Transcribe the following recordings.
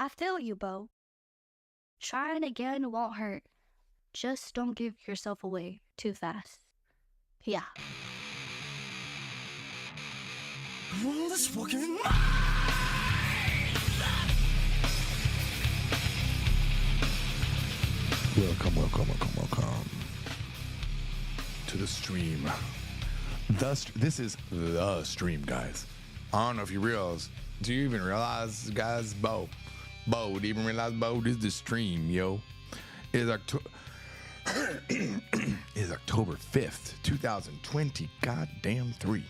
I feel you, Bo. Trying again won't hurt. Just don't give yourself away too fast. Yeah. This fucking Welcome to the stream. This is the stream, guys. I don't know if you realize. Do you even realize, guys? Bo, do you even realize, Bo? This is the stream, yo. It is October 5th, 2020. Goddamn 3.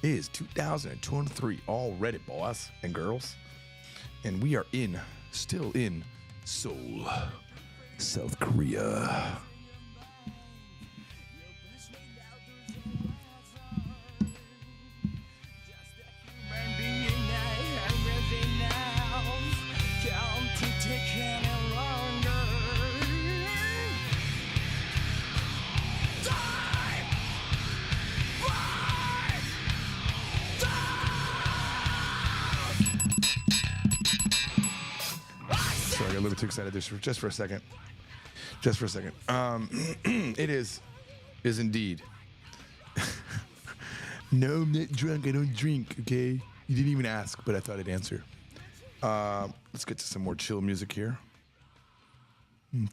It is 2023 already, boys and girls. And we are still in Seoul, South Korea. Sorry, I got a little too excited there just for a second. It is indeed. No, I'm not drunk. I don't drink, okay? You didn't even ask, but I thought I'd answer. Let's get to some more chill music here.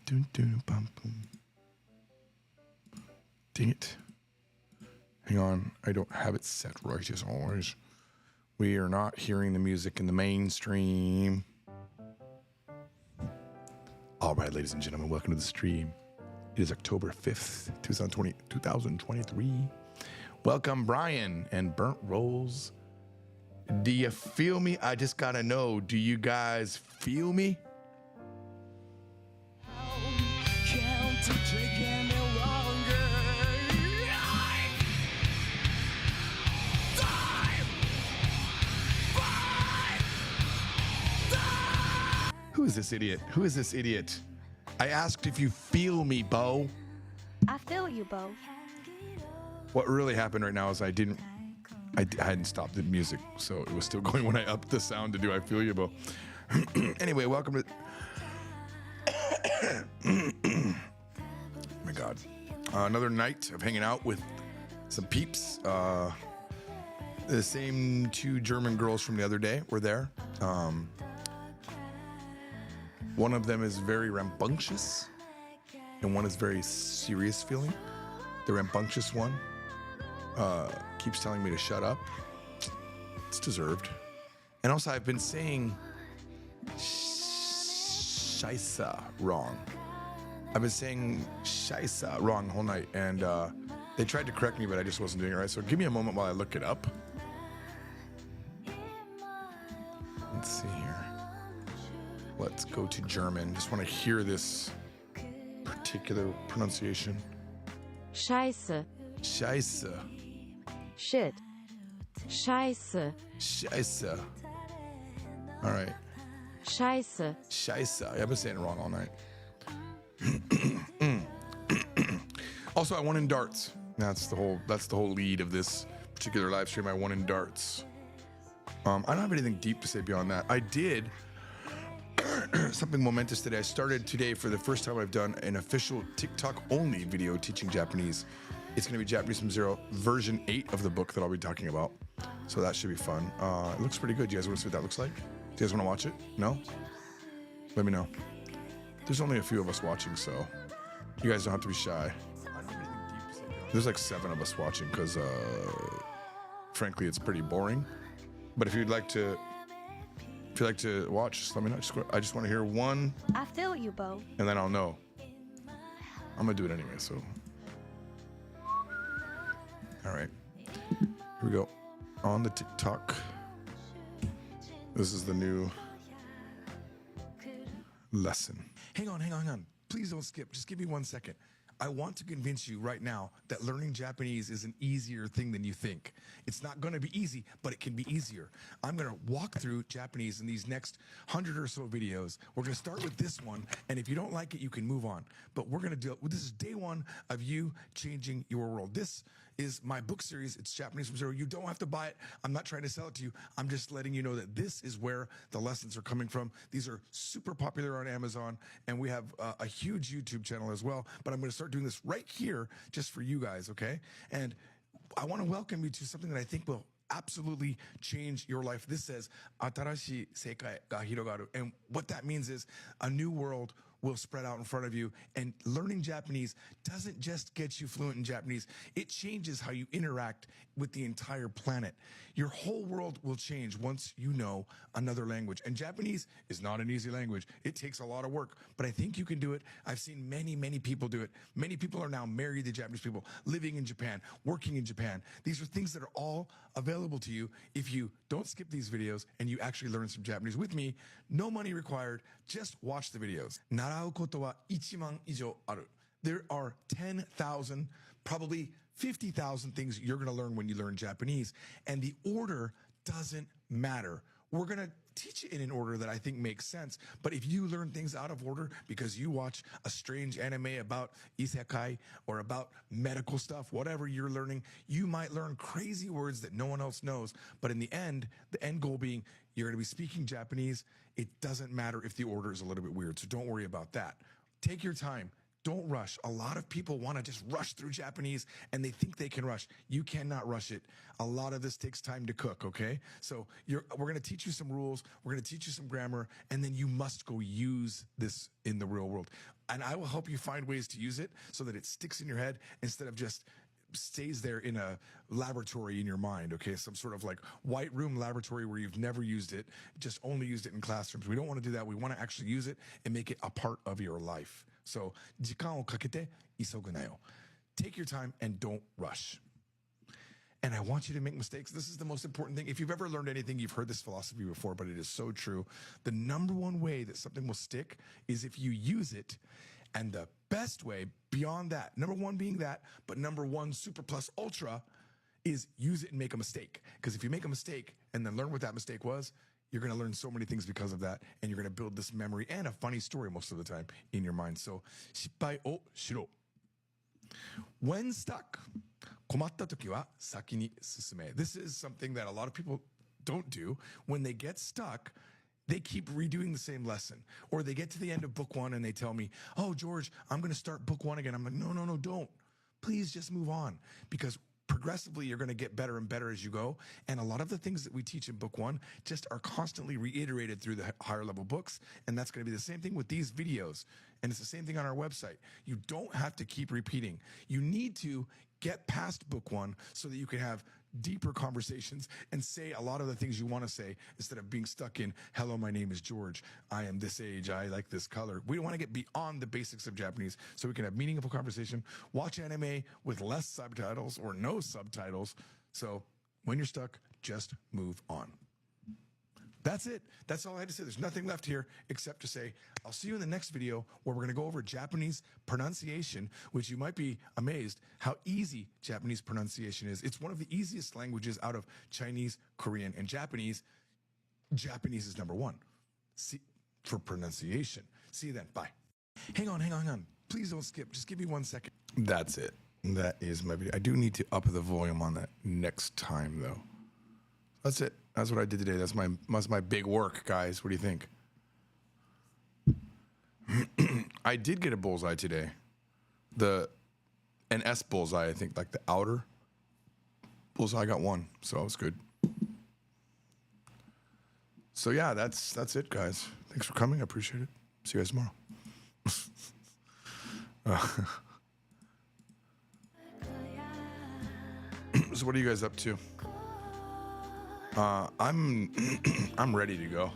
Dang it. Hang on. I don't have it set right as always. We are not hearing the music in the mainstream. All right, ladies and gentlemen, welcome to the stream. It is October 5th, 2023. Welcome, Brian and Burnt Rolls. Do you feel me? I just gotta know, do you guys feel me? Who is this idiot? I asked if you feel me, Bo. I feel you, Bo. What really happened right now is I hadn't stopped the music, so it was still going when I upped the sound to do I Feel You, Bo. Anyway, welcome to... Oh my God. Another night of hanging out with some peeps. The same two German girls from the other day were there. One of them is very rambunctious, and one is very serious feeling. The rambunctious one keeps telling me to shut up. It's deserved. And also, I've been saying Scheisse wrong. I've been saying Scheisse wrong the whole night, and they tried to correct me, but I just wasn't doing it right. So give me a moment while I look it up. Let's see here. Let's go to German. Just want to hear this particular pronunciation. Scheiße. Scheisse. Shit. Scheiße. Scheisse. All right. Scheiße. Scheisse. I've been saying it wrong all night. Also, I won in darts. That's the whole lead of this particular live stream. I won in darts. I don't have anything deep to say beyond that. I did something momentous today. I started today for the first time. I've done an official TikTok only video teaching Japanese. It's going to be Japanese from Zero, version 8 of the book that I'll be talking about. So that should be fun. It looks pretty good. You guys want to see what that looks like? Do you guys want to watch it? No? Let me know. There's only a few of us watching, so you guys don't have to be shy. There's like 7 of us watching because, frankly, it's pretty boring. But if you'd like to watch, just let me know. I just want to hear one. I feel you, Bo. And then I'll know. I'm gonna do it anyway, so. All right, here we go. On the TikTok. This is the new lesson. Hang on. Please don't skip. Just give me 1 second. I want to convince you right now that learning Japanese is an easier thing than you think. It's not going to be easy, but it can be easier. I'm going to walk through Japanese in these next 100 or so videos. We're going to start with this one, and if you don't like it, you can move on. But we're going to do it. This is day 1 of you changing your world. This is my book series. It's Japanese from Zero. You don't have to buy it. I'm not trying to sell it to you. I'm just letting you know that this is where the lessons are coming from. These are super popular on Amazon, and we have a huge YouTube channel as well. But I'm going to start doing this right here just for you guys, okay? And I want to welcome you to something that I think will absolutely change your life. This says, 新しい世界が広がる. And what that means is a new world will spread out in front of you. And learning Japanese doesn't just get you fluent in Japanese. It changes how you interact with the entire planet. Your whole world will change once you know another language. And Japanese is not an easy language. It takes a lot of work, but I think you can do it. I've seen many, many people do it. Many people are now married to Japanese people, living in Japan, working in Japan. These are things that are all available to you if you don't skip these videos and you actually learn some Japanese with me. No money required. Just watch the videos. 習うことは1万以上ある. There are 10,000, probably 50,000 things you're going to learn when you learn Japanese. And the order doesn't matter. We're going to teach it in an order that I think makes sense. But if you learn things out of order because you watch a strange anime about isekai or about medical stuff, whatever you're learning, you might learn crazy words that no one else knows. But in the end goal being you're going to be speaking Japanese. It doesn't matter if the order is a little bit weird. So don't worry about that. Take your time. Don't rush. A lot of people want to just rush through Japanese and they think they can rush. You cannot rush it. A lot of this takes time to cook, okay? So we're going to teach you some rules. We're going to teach you some grammar, and then you must go use this in the real world. And I will help you find ways to use it so that it sticks in your head instead of just stays there in a laboratory in your mind, okay? Some sort of like white room laboratory where you've never used it, just only used it in classrooms. We don't want to do that. We want to actually use it and make it a part of your life. So, 時間をかけて急ぐなよ. Take your time and don't rush. And I want you to make mistakes. This is the most important thing. If you've ever learned anything, you've heard this philosophy before, but it is so true. The number one way that something will stick is if you use it. And the best way beyond that, number one being that, but number one super plus ultra is use it and make a mistake. Because if you make a mistake and then learn what that mistake was, you're going to learn so many things because of that, and you're going to build this memory and a funny story most of the time in your mind. So, 失敗をしろ. When stuck, 困った時は先に進め. This is something that a lot of people don't do. When they get stuck, they keep redoing the same lesson. Or they get to the end of book one and they tell me, oh, George, I'm going to start book one again. I'm like, no, don't. Please just move on. Because progressively, you're going to get better and better as you go. And a lot of the things that we teach in book one just are constantly reiterated through the higher level books. And that's going to be the same thing with these videos. And it's the same thing on our website. You don't have to keep repeating. You need to get past book one so that you can have deeper conversations and say a lot of the things you want to say instead of being stuck in, hello, my name is George. I am this age. I like this color. We want to get beyond the basics of Japanese so we can have meaningful conversation, watch anime with less subtitles or no subtitles. So when you're stuck, just move on. That's it. That's all I had to say. There's nothing left here except to say, I'll see you in the next video where we're going to go over Japanese pronunciation, which you might be amazed how easy Japanese pronunciation is. It's one of the easiest languages out of Chinese, Korean, and Japanese. Japanese is number one for pronunciation. See you then. Bye. Hang on. Please don't skip. Just give me 1 second. That's it. That is my video. I do need to up the volume on that next time, though. That's it. That's what I did today. That's my big work, guys. What do you think? I did get a bullseye today. An S bullseye, I think, like the outer bullseye. I got one, so it was good. So yeah, that's it, guys. Thanks for coming. I appreciate it. See you guys tomorrow. So what are you guys up to? I'm ready to go.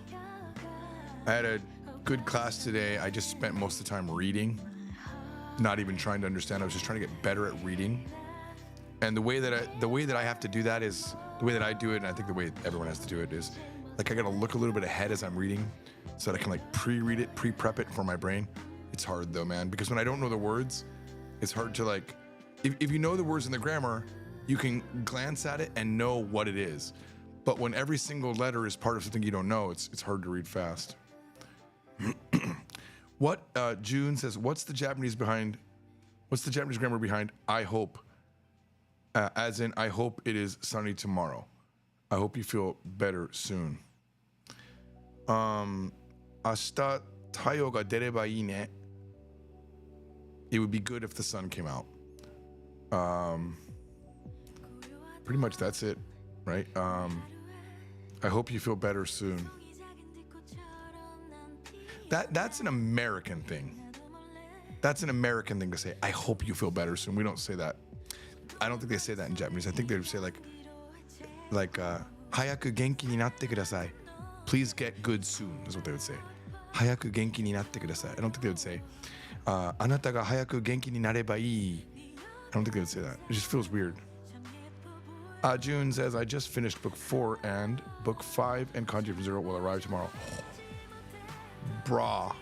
I had a good class today. I just spent most of the time reading, not even trying to understand. I was just trying to get better at reading. And the way that I have to do that is the way that I do it, and I think the way everyone has to do it is like I got to look a little bit ahead as I'm reading so that I can like pre-read it, pre-prep it for my brain. It's hard though, man, because when I don't know the words, it's hard to like if you know the words in the grammar, you can glance at it and know what it is. But when every single letter is part of something you don't know, it's hard to read fast. June says, what's the Japanese grammar behind I hope? As in, I hope it is sunny tomorrow. I hope you feel better soon. 明日太陽が出ればいいね. It would be good if the sun came out. Pretty much that's it, right? I hope you feel better soon. That's an American thing. That's an American thing to say. I hope you feel better soon. We don't say that. I don't think they say that in Japanese. I think they would say like 早く元気になってください. Please get good soon is what they would say. 早く元気になってください. I don't think they would say あなたが早く元気になればいい. I don't think they would say that. It just feels weird. June says, I just finished book 4 and book 5 and Kanji from Zero will arrive tomorrow. Brah.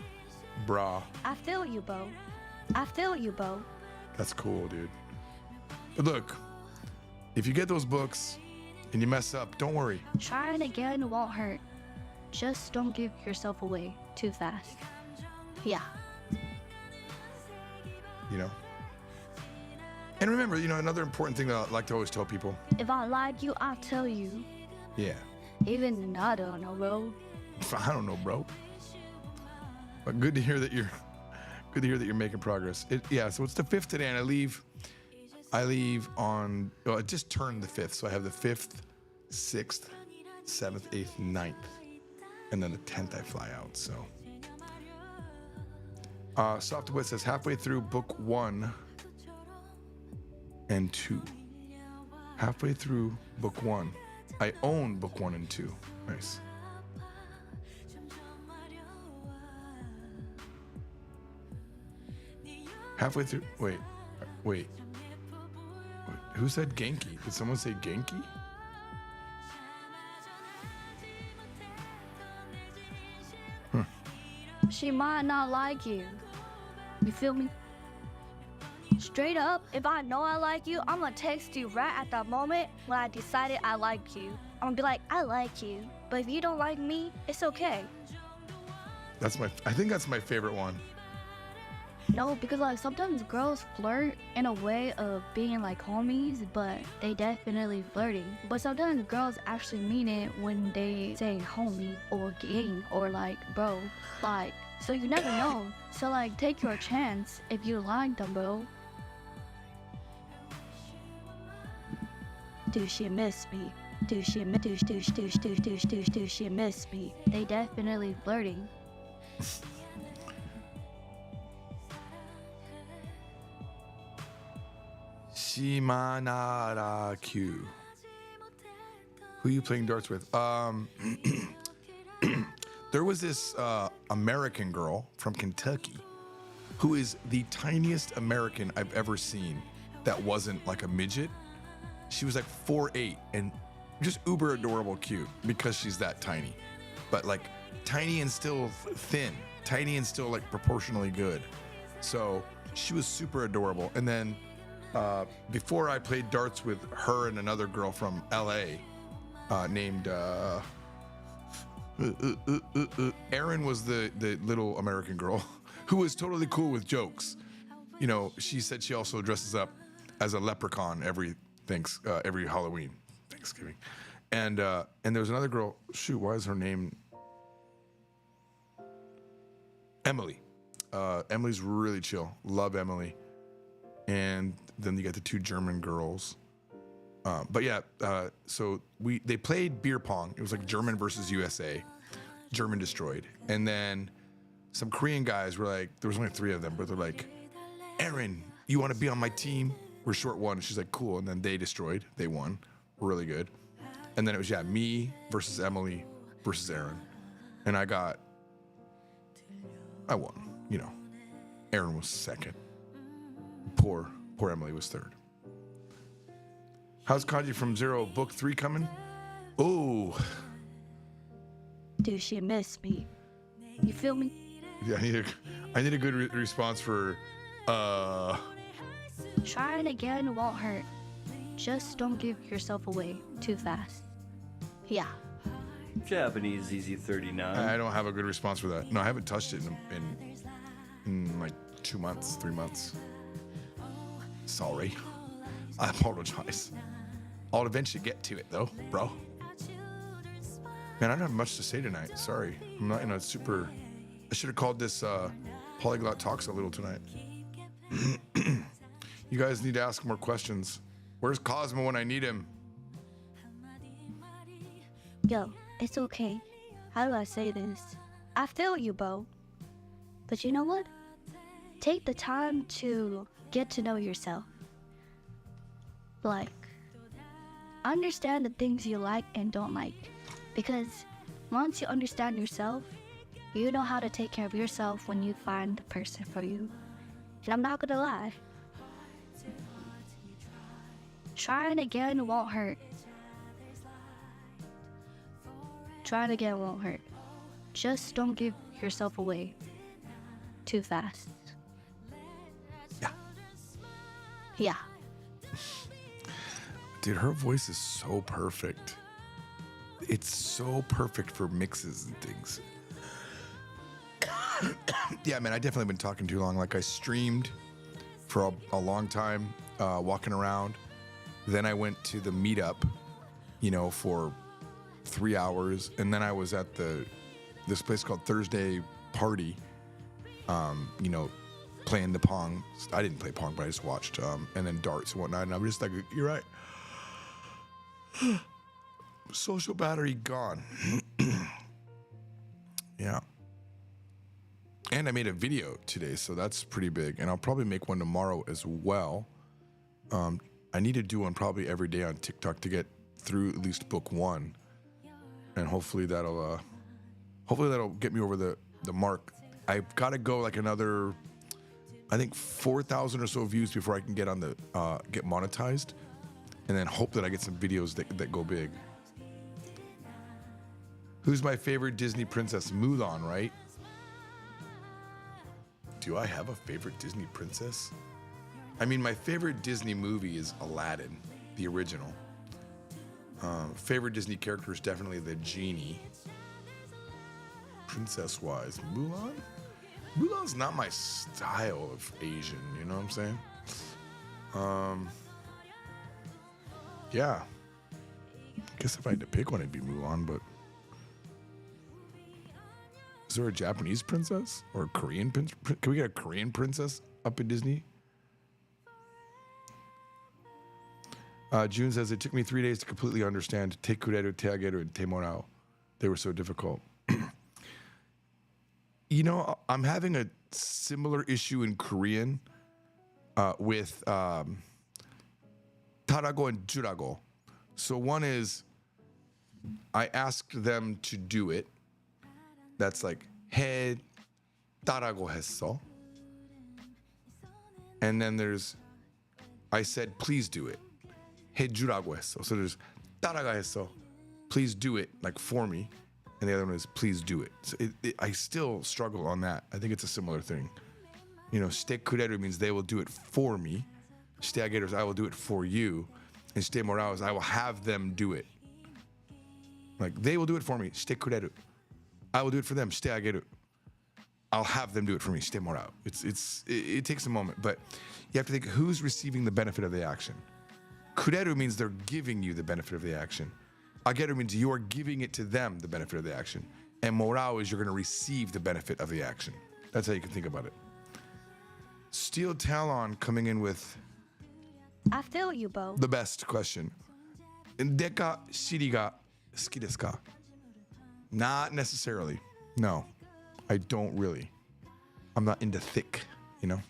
I feel you, Bo. I feel you, Bo. That's cool, dude. But look, if you get those books and you mess up, don't worry. Trying again won't hurt. Just don't give yourself away too fast. Yeah. You know? And remember, you know, another important thing that I like to always tell people. If I like you, I'll tell you. Yeah. Even I don't know, bro. I don't know, bro. But good to hear that you're making progress. So it's the 5th today, and I leave on, well, it just turned the 5th, so I have the 5th, 6th, 7th, 8th, 9th, and then the 10th I fly out, so. Software says halfway through book 1 and 2. Halfway through book 1. I own book 1 and 2. Nice. Halfway through, wait. Who said Genki? Did someone say Genki? She might not like you. You feel me? Straight up, if I know I like you, I'm gonna text you right at that moment when I decided I like you. I'm gonna be like, I like you. But if you don't like me, it's okay. I think that's my favorite one. No, because like sometimes girls flirt in a way of being like homies, but they definitely flirting. But sometimes girls actually mean it when they say homie or gang or like bro. Like, so you never know. So like take your chance if you like them, bro. Do she miss me? Do she miss me? They definitely flirting. Shimanara Q. Who are you playing darts with? There was this American girl from Kentucky who is the tiniest American I've ever seen that wasn't like a midget. She was like 4'8" and just uber adorable cute because she's that tiny. But like tiny and still thin, tiny and still like proportionally good. So she was super adorable. And then before I played darts with her and another girl from LA named Erin was the little American girl who was totally cool with jokes. You know, she said she also dresses up as a leprechaun every Halloween, Thanksgiving. And there was another girl, shoot, why is her name Emily? Emily's really chill. Love Emily. And then you got the 2 German girls. But yeah, so they played beer pong. It was like German versus USA. German destroyed. And then some Korean guys were like, there was only 3 of them, but they're like, Erin, you want to be on my team? We're short 1. And she's like, cool. And then they destroyed. They won. Really good. And then it was, me versus Emily versus Erin. And I won, you know. Erin was second. Poor Emily was third. How's Kanji from Zero book 3 coming? Oh. Do she miss me? You feel me? Yeah, I need a good response for Trying again won't hurt. Just don't give yourself away too fast. Yeah. Japanese ZZ39. I don't have a good response for that. No, I haven't touched it in like 2 months, 3 months. Sorry. I apologize. I'll eventually get to it though, bro. Man, I don't have much to say tonight. Sorry. I'm not in a super... I should have called this Polyglot Talks-a-lot tonight. You guys need to ask more questions. Where's Cosmo when I need him? Yo, it's okay. How do I say this? I feel you, Bo. But you know what? Take the time to get to know yourself. Like, understand the things you like and don't like. Because once you understand yourself, you know how to take care of yourself when you find the person for you. And I'm not gonna lie. Trying again won't hurt. Trying again won't hurt. Just don't give yourself away too fast. Yeah. Yeah. Dude, her voice is so perfect. It's so perfect for mixes and things. Yeah, man, I definitely been talking too long. Like, I streamed for a long time, walking around. Then I went to the meetup, you know, for 3 hours. And then I was at this place called Thursday Party, you know, playing the Pong. I didn't play Pong, but I just watched, and then darts and whatnot. And I'm just like, you're right. Social battery gone. Yeah. And I made a video today, so that's pretty big. And I'll probably make one tomorrow as well. I need to do one probably every day on TikTok to get through at least book 1. And hopefully that'll get me over the mark. I've got to go like another, I think 4,000 or so views before I can get on the get monetized, and then hope that I get some videos that go big. Who's my favorite Disney princess? Mulan, right? Do I have a favorite Disney princess? I mean, my favorite Disney movie is Aladdin, the original. Favorite Disney character is definitely the genie. Princess-wise, Mulan? Mulan's not my style of Asian, you know what I'm saying? Yeah. I guess if I had to pick one, it'd be Mulan, but... Is there a Japanese princess? Or a Korean princess? Can we get a Korean princess up in Disney? June says, it took me 3 days to completely understand Te kureru, te ageru, and te morao. They were so difficult. You know, I'm having a similar issue in Korean with tarago and jurago. So one is, I asked them to do it. That's like, he tarago 했어. And then there's, I said, please do it. He jurago 했어. So there's, 따라가 했어. Please do it, like for me. And the other one is, please do it. So I still struggle on that. I think it's a similar thing. You know,してくれる means they will do it for me.してあげる is I will do it for you. Andしてもらう is I will have them do it. Like, they will do it for me. してくれる. I will do it for them. してあげる. I'll have them do it for me. してもらう. It takes a moment, but you have to think, who's receiving the benefit of the action? くれる means they're giving you the benefit of the action. あげる means you're giving it to them, the benefit of the action. And もらう is you're going to receive the benefit of the action. That's how you can think about it. Steel Talon coming in with I feel you, Bo. the best question. Deka shiri ga suki desu ka? Not necessarily. No, I don't really. I'm not into thick, you know?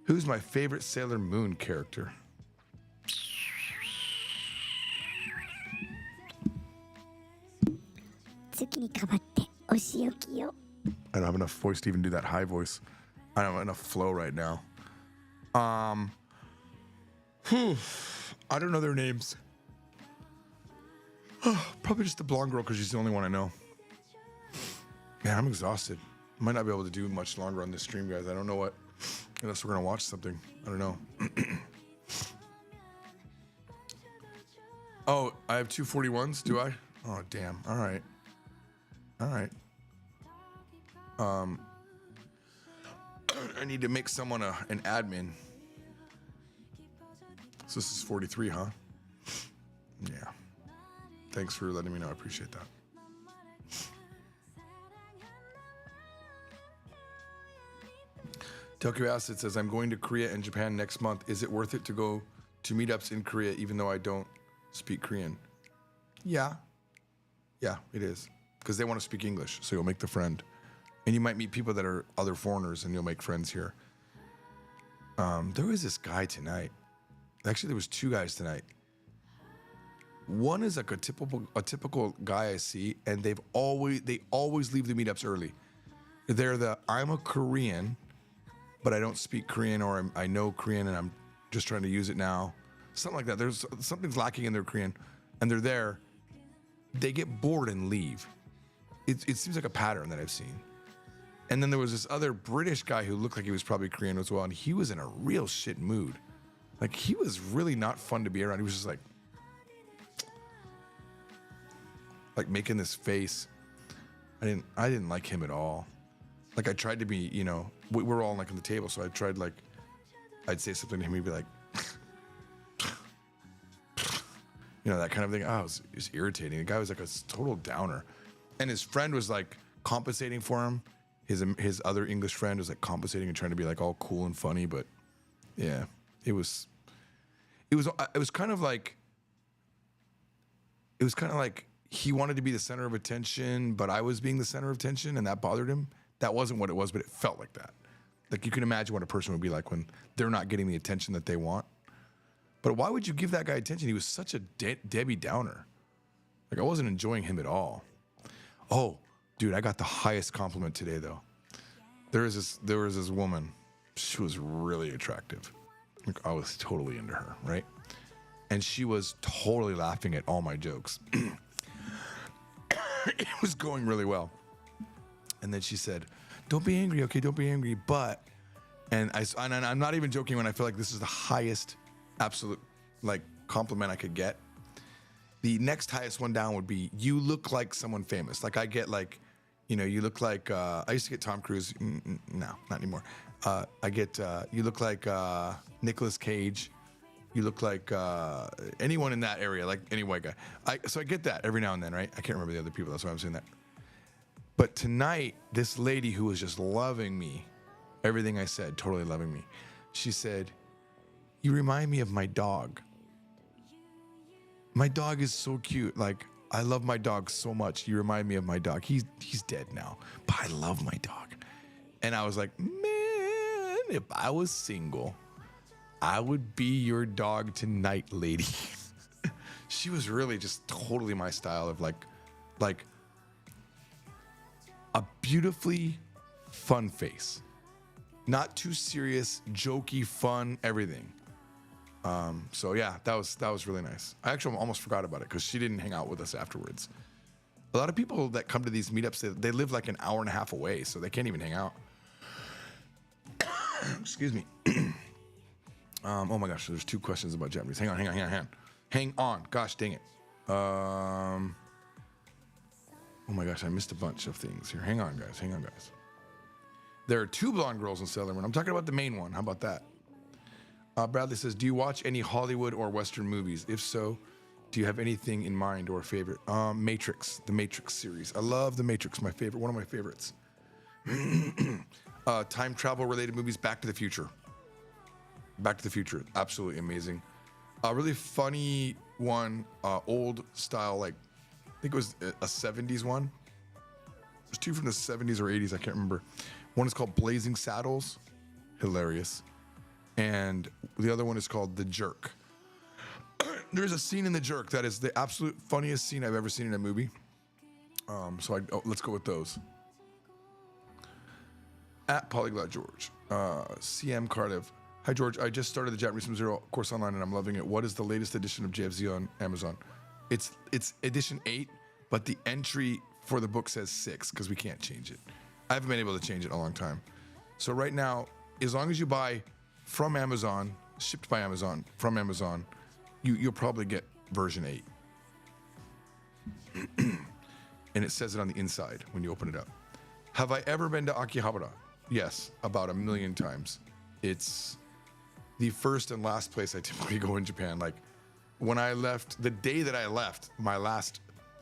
Who's my favorite Sailor Moon character? I don't have enough voice to even do that high voice. I don't have enough flow right now. I don't know their names. Probably just the blonde girl because she's the only one I know. Man, I'm exhausted. Might not be able to do much longer on this stream, guys. I don't know what, unless we're gonna watch something. I don't know. Oh, I have 241s, do I? Oh, damn. All right. All right. I need to make someone an admin. So this is 43, huh? Yeah. Thanks for letting me know. I appreciate that. Tokyo Acid says, I'm going to Korea and Japan next month. Is it worth it to go to meetups in Korea even though I don't speak Korean? Yeah. Yeah, it is. Because they want to speak English, so you'll make the friend. And you might meet people that are other foreigners and you'll make friends here. There was this guy tonight. Actually, there was two guys tonight. One is like a typical guy I see, and they always leave the meetups early. They're the I'm a Korean, but I don't speak Korean, or I know Korean and I'm just trying to use it now. Something like that. There's something's lacking in their Korean, and they're there. They get bored and leave. It seems like a pattern that I've seen. And then there was this other British guy who looked like he was probably Korean as well, and he was in a real shit mood. Like, he was really not fun to be around. He was just like making this face. I didn't like him at all. Like, I tried to be, you know, we were all like on the table, so I tried, like, I'd say something to him, he'd be like, you know, that kind of thing. Oh, it was irritating. The guy was like a total downer. And his friend was like compensating for him. His other English friend was like compensating and trying to be like all cool and funny, but yeah, it was kind of like he wanted to be the center of attention, but I was being the center of attention, and that bothered him. That wasn't what it was, but it felt like that. Like, you can imagine what a person would be like when they're not getting the attention that they want. But why would you give that guy attention? He was such a Debbie Downer. Like, I wasn't enjoying him at all. Oh, dude, I got the highest compliment today, though. There was this woman. She was really attractive. Like, I was totally into her, right? And she was totally laughing at all my jokes. It was going really well. And then she said, "Don't be angry, okay? Don't be angry." But, and I'm not even joking when I feel like this is the highest absolute like compliment I could get. The next highest one down would be, "You look like someone famous." Like, I get like, you know, you look like, I used to get Tom Cruise. No, not anymore. I get, you look like Nicolas Cage. You look like anyone in that area, like any white guy. So I get that every now and then, right? I can't remember the other people. That's why I'm saying that. But tonight, this lady who was just loving me, everything I said, totally loving me, she said, "You remind me of my dog. My dog is so cute. Like, I love my dog so much. You remind me of my dog. He's dead now, but I love my dog." And I was like, man, if I was single, I would be your dog tonight, lady. She was really just totally my style of like a beautifully fun face. Not too serious, jokey, fun, everything. So yeah, that was really nice. I actually almost forgot about it because she didn't hang out with us afterwards. A lot of people that come to these meetups, they live like an hour and a half away, so they can't even hang out. Excuse me. Oh my gosh, there's two questions about Japanese. Hang on. Gosh dang it. Oh my gosh, I missed a bunch of things here. Hang on, guys. There are two blonde girls in Sailor Moon. I'm talking about the main one. How about that? Bradley says, "Do you watch any Hollywood or Western movies? If so, do you have anything in mind or a favorite?" Matrix, the Matrix series. I love the Matrix. My favorite, one of my favorites. Time travel related movies. Back to the Future. Back to the Future, absolutely amazing. A really funny one, old style, like I think it was a 70s one. There's two from the 70s or 80s, I can't remember. One is called Blazing Saddles, hilarious. And the other one is called The Jerk. There's a scene in The Jerk that is the absolute funniest scene I've ever seen in a movie. Let's go with those. At Polyglot George, CM Cardiff. "Hi George, I just started the Japanese from Zero course online and I'm loving it. What is the latest edition of JFZ on Amazon?" It's edition 8, but the entry for the book says 6 because we can't change it. I haven't been able to change it in a long time. So right now, as long as you buy from Amazon, shipped by Amazon, from Amazon, you'll probably get version 8. And it says it on the inside when you open it up. "Have I ever been to Akihabara?" Yes, about 1 million times. It's the first and last place I typically go in Japan. Like when I left, the day that I left, my last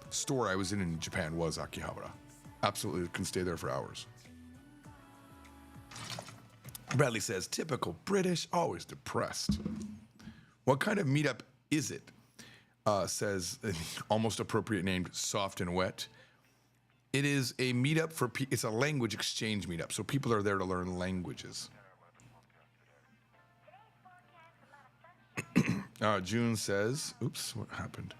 store I was in Japan was Akihabara. Absolutely can stay there for hours. Bradley says, typical British, always depressed. What kind of meetup is it? Says, almost appropriate named Soft and Wet. It is a meetup for, it's a language exchange meetup. So people are there to learn languages. June says, oops, what happened?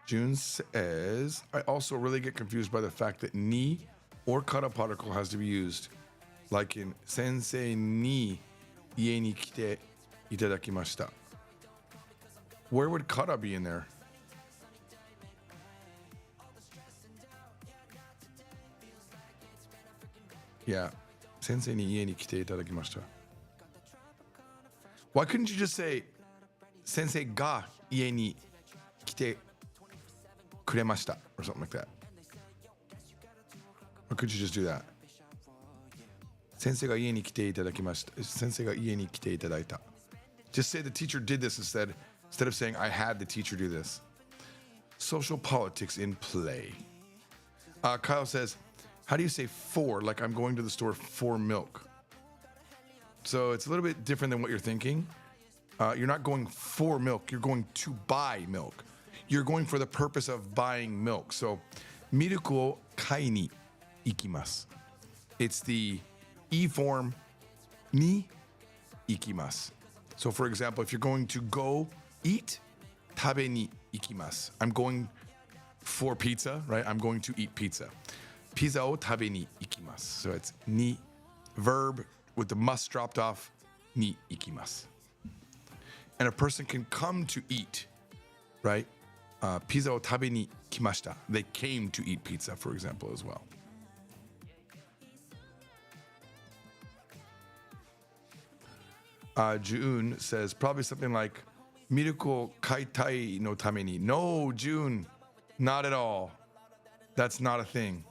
June says, I also really get confused by the fact that ni or kata particle has to be used. Like in sensei ni ie ni kite itadakimashita. Where would kata be in there? Yeah, sensei ni ie ni kite itadakimashita. Why couldn't you just say sensei ga ie ni kite kuremashita or something like that? Or could you just do that? Sensei ga ie ni kite itadakimashita. Sensei ga ie ni kite itadaita. Just say the teacher did this instead of saying I had the teacher do this. Social politics in play. Kyle says, how do you say for? Like I'm going to the store for milk. So it's a little bit different than what you're thinking. You're not going for milk. You're going to buy milk. You're going for the purpose of buying milk. So, miruku o kai ni ikimasu. It's the E form ni ikimasu. So, for example, if you're going to go eat, tabe ni ikimasu. I'm going for pizza, right? I'm going to eat pizza. Pizza o tabe ni ikimasu. So it's ni, verb with the must dropped off, ni ikimasu. And a person can come to eat, right? Pizza o tabe ni kimashita. They came to eat pizza, for example, as well. June says probably something like miruku o kaitai no tame ni. No, June, not at all. That's not a thing.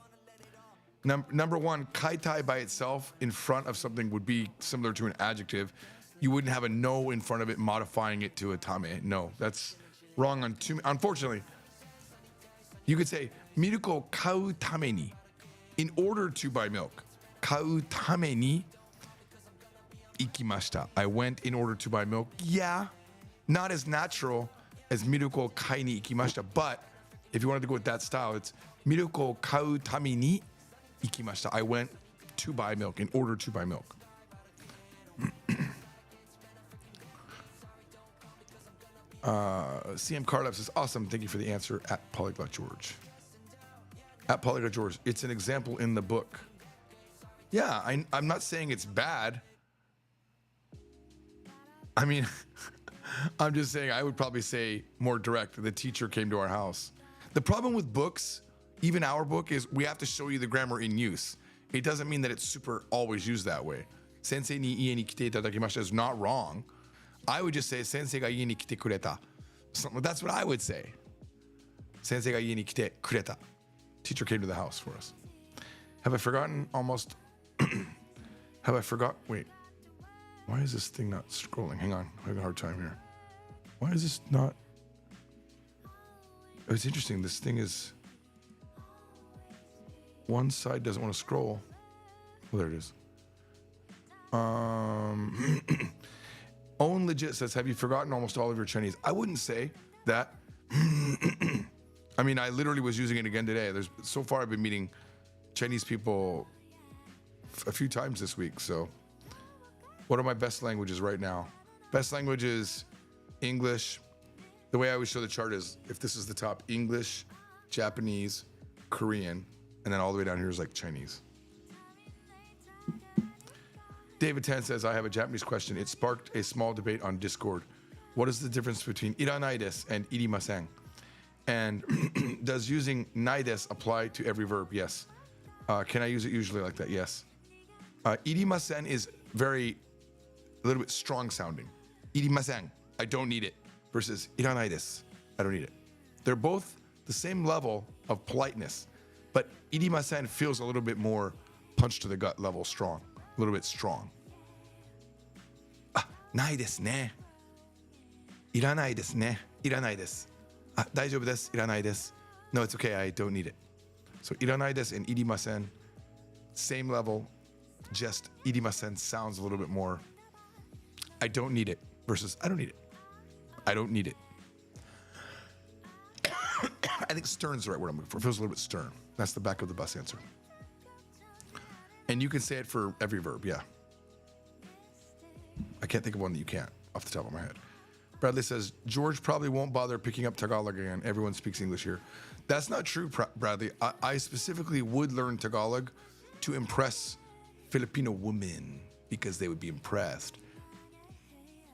Number one, kaitai by itself in front of something would be similar to an adjective. You wouldn't have a no in front of it, modifying it to a tame. No, that's wrong on two. Unfortunately, you could say miruku o kau tame ni, in order to buy milk. Kau tame ni ikimashita. I went in order to buy milk. Yeah, not as natural as miruku o kai ni ikimashita, but if you wanted to go with that style, it's miruku o kau tame ni ikimashita. I went to buy milk, in order to buy milk. CM Carlev says, awesome, thank you for the answer at Polyglot George. At Polyglot George, it's an example in the book. Yeah, I'm not saying it's bad. I mean, I'm just saying I would probably say more direct. The teacher came to our house. The problem with books, even our book, is we have to show you the grammar in use. It doesn't mean that it's super always used that way. Sensei ni ie ni kite itadakimashita is not wrong. I would just say sensei ga ie ni kite kureta. That's what I would say. Sensei ga ie ni kite kureta. Teacher came to the house for us. Have I forgotten almost? Have I forgot? Wait. Why is this thing not scrolling? Hang on. I'm having a hard time here. Why is this not? Oh, it's interesting. This thing is. One side doesn't want to scroll. Well, there it is. Owen Legit says, have you forgotten almost all of your Chinese? I wouldn't say that. I mean, I literally was using it again today. So far I've been meeting Chinese people a few times this week. So what are my best languages right now? Best language is English. The way I always show the chart is, if this is the top, English, Japanese, Korean, and then all the way down here is like Chinese. David Tan says, I have a Japanese question. It sparked a small debate on Discord. What is the difference between iranai desu and irimasen? And does using nai desu apply to every verb? Yes. Can I use it usually like that? Yes. Irimasen is a little bit strong sounding. Irimasen, I don't need it. Versus iranai desu, I don't need it. They're both the same level of politeness, but irimasen feels a little bit more punch to the gut level strong. A little bit strong. ないですね。いらないですね。いらないです。大丈夫です。いらないです. No, it's okay. I don't need it. So いらないです and いりません. Same level, just いりません sounds a little bit more. I don't need it versus I don't need it. I don't need it. I think stern's the right word I'm looking for. It feels a little bit stern. That's the back of the bus answer. And you can say it for every verb, yeah. I can't think of one that you can't off the top of my head. Bradley says, George probably won't bother picking up Tagalog again. Everyone speaks English here. That's not true, Bradley. I specifically would learn Tagalog to impress Filipino women because they would be impressed.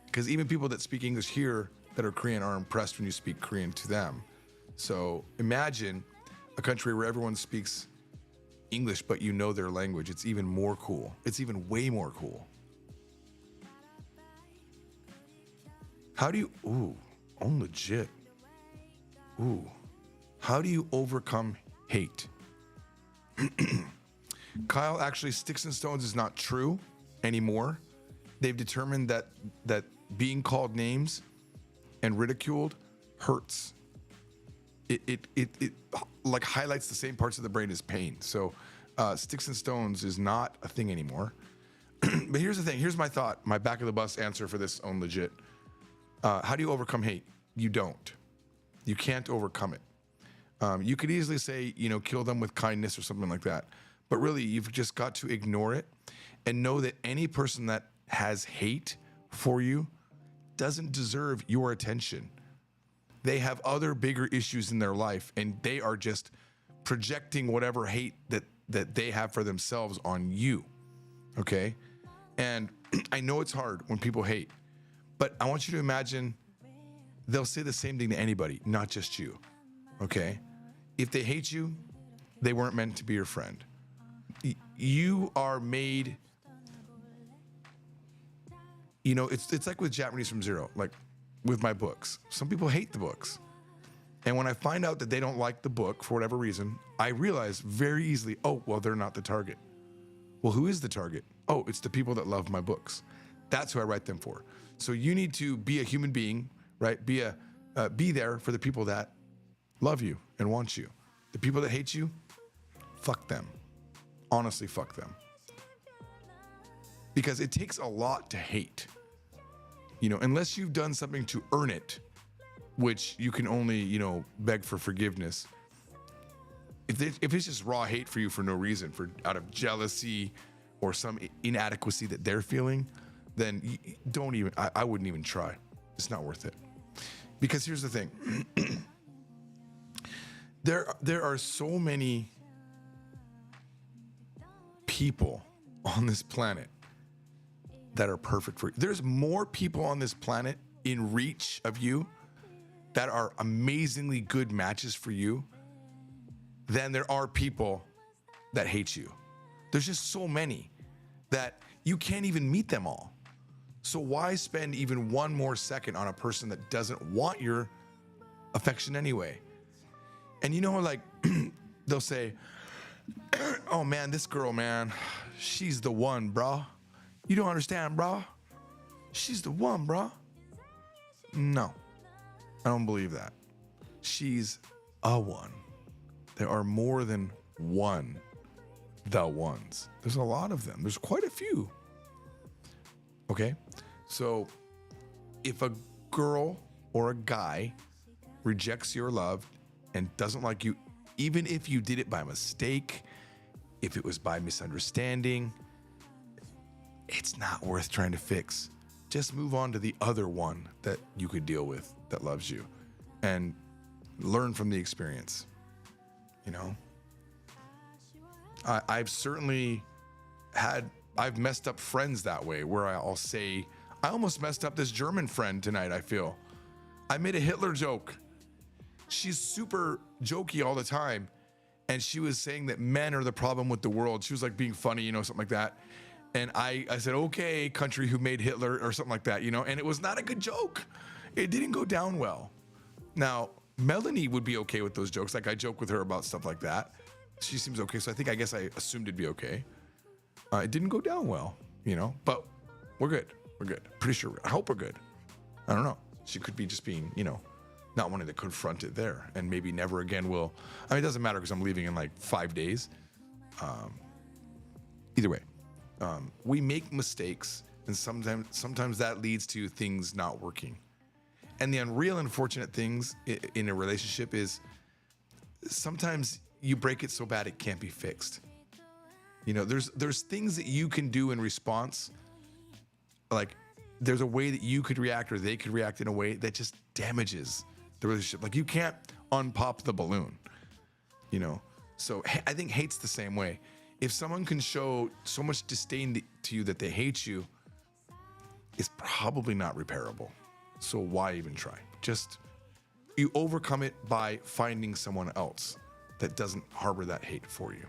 Because even people that speak English here that are Korean are impressed when you speak Korean to them. So imagine a country where everyone speaks English, but you know their language. It's even more cool. It's even way more cool. How do you, legit. How do you overcome hate? Kyle, actually, sticks and stones is not true anymore. They've determined that being called names and ridiculed hurts. It like highlights the same parts of the brain as pain. So sticks and stones is not a thing anymore. But here's the thing. Here's my thought. My back of the bus answer for this own legit. How do you overcome hate? You don't. You can't overcome it. You could easily say, kill them with kindness or something like that. But really, you've just got to ignore it and know that any person that has hate for you doesn't deserve your attention. They have other bigger issues in their life, and they are just projecting whatever hate that they have for themselves on you, okay? And I know it's hard when people hate, but I want you to imagine they'll say the same thing to anybody, not just you, okay? If they hate you, they weren't meant to be your friend. You are made, it's like with Japanese from Zero, like with my books. Some people hate the books. And when I find out that they don't like the book for whatever reason, I realize very easily, they're not the target. Well, who is the target? Oh, it's the people that love my books. That's who I write them for. So you need to be a human being, right? Be there for the people that love you and want you. The people that hate you, fuck them. Honestly, fuck them. Because it takes a lot to hate. Unless you've done something to earn it, which you can only, beg for forgiveness. If it's just raw hate for you for no reason, out of jealousy or some inadequacy that they're feeling, then I wouldn't even try. It's not worth it. Because here's the thing. There are so many people on this planet that are perfect for you. There's more people on this planet in reach of you that are amazingly good matches for you than there are people that hate you. There's just so many that you can't even meet them all. So why spend even one more second on a person that doesn't want your affection anyway? And they'll say, oh man, this girl, man, she's the one, bro. You don't understand, bro. She's the one, bro. No, I don't believe that. She's a one. There are more than one the ones. There's a lot of them. There's quite a few. Okay? So if a girl or a guy rejects your love and doesn't like you, even if you did it by mistake, if it was by misunderstanding, it's not worth trying to fix. Just move on to the other one that you could deal with that loves you and learn from the experience. I've certainly I've messed up friends that way where I'll say, I almost messed up this German friend tonight, I feel. I made a Hitler joke. She's super jokey all the time. And she was saying that men are the problem with the world. She was like being funny, something like that. And I said, okay, country who made Hitler or something like that, and it was not a good joke. It didn't go down well. Now, Melanie would be okay with those jokes. Like I joke with her about stuff like that. She seems okay. So I guess I assumed it'd be okay. It didn't go down well, but we're good. We're good. Pretty sure. I hope we're good. I don't know. She could be just being, not wanting to confront it there, and maybe never again will. I mean, it doesn't matter because I'm leaving in like 5 days. Either way, we make mistakes, and sometimes that leads to things not working. And the unreal, unfortunate things in a relationship is sometimes you break it so bad it can't be fixed. There's things that you can do in response. Like there's a way that you could react or they could react in a way that just damages the relationship. Like you can't unpop the balloon, So I think hate's the same way. If someone can show so much disdain to you that they hate you, it's probably not repairable. So why even try? Just you overcome it by finding someone else that doesn't harbor that hate for you.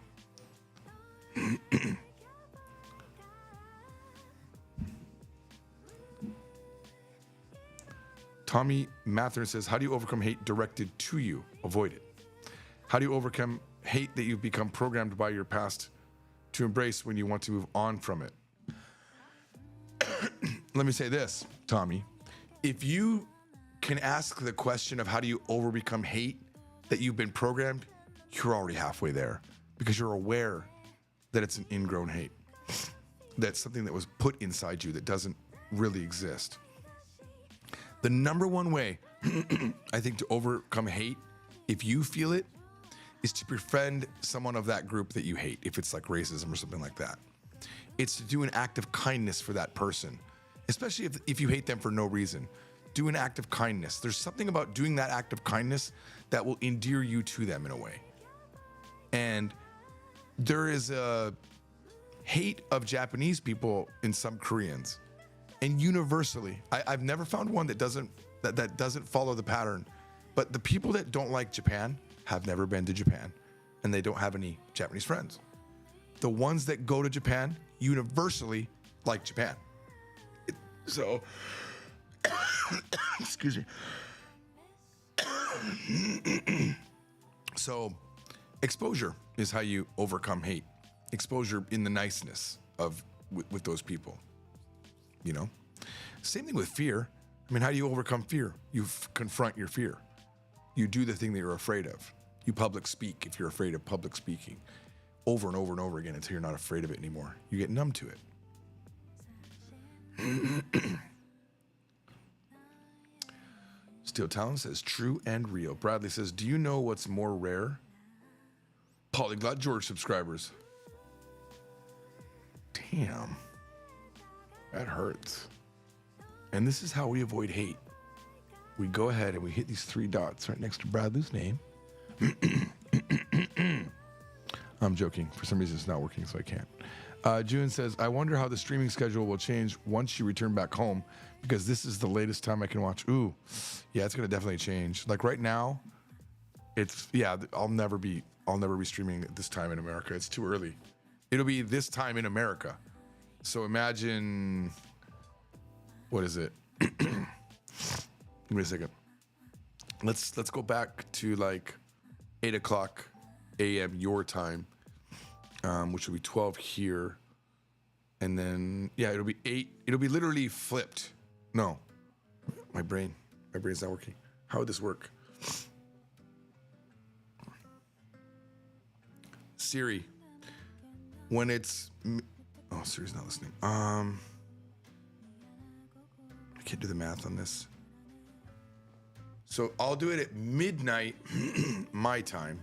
Tommy Mathern says, how do you overcome hate directed to you? Avoid it. How do you overcome hate that you've become programmed by your past to embrace when you want to move on from it? Let me say this, Tommy. If you can ask the question of how do you overcome hate that you've been programmed, you're already halfway there because you're aware that it's an ingrown hate. That's something that was put inside you that doesn't really exist. The number one way, I think, to overcome hate, if you feel it, is to befriend someone of that group that you hate, if it's like racism or something like that. It's to do an act of kindness for that person, especially if you hate them for no reason. Do an act of kindness. There's something about doing that act of kindness that will endear you to them in a way. And there is a hate of Japanese people in some Koreans. And universally, I've never found one that doesn't follow the pattern. But the people that don't like Japan have never been to Japan, and they don't have any Japanese friends. The ones that go to Japan universally like Japan. So, excuse me. So, exposure is how you overcome hate. Exposure in the niceness with those people. Same thing with fear. I mean, how do you overcome fear? You confront your fear. You do the thing that you're afraid of. You public speak if you're afraid of public speaking over and over and over again until you're not afraid of it anymore. You get numb to it. Steel Talon says, true and real. Bradley says, do you know what's more rare? Polyglot George subscribers. Damn. That hurts. And this is how we avoid hate. We go ahead and we hit these 3 dots right next to Bradley's name. I'm joking. For some reason, it's not working, so I can't. June says, I wonder how the streaming schedule will change once you return back home, because this is the latest time I can watch. Ooh, yeah, it's going to definitely change. Like right now, I'll never be streaming at this time in America. It's too early. It'll be this time in America. So imagine, what is it? Give me a second. Let's go back to like 8 o'clock a.m. your time, which will be 12 here. And then, it'll be 8. It'll be literally flipped. No, my brain's not working. How would this work? Siri, when it's, oh, Siri's not listening. I can't do the math on this. So I'll do it at midnight, my time.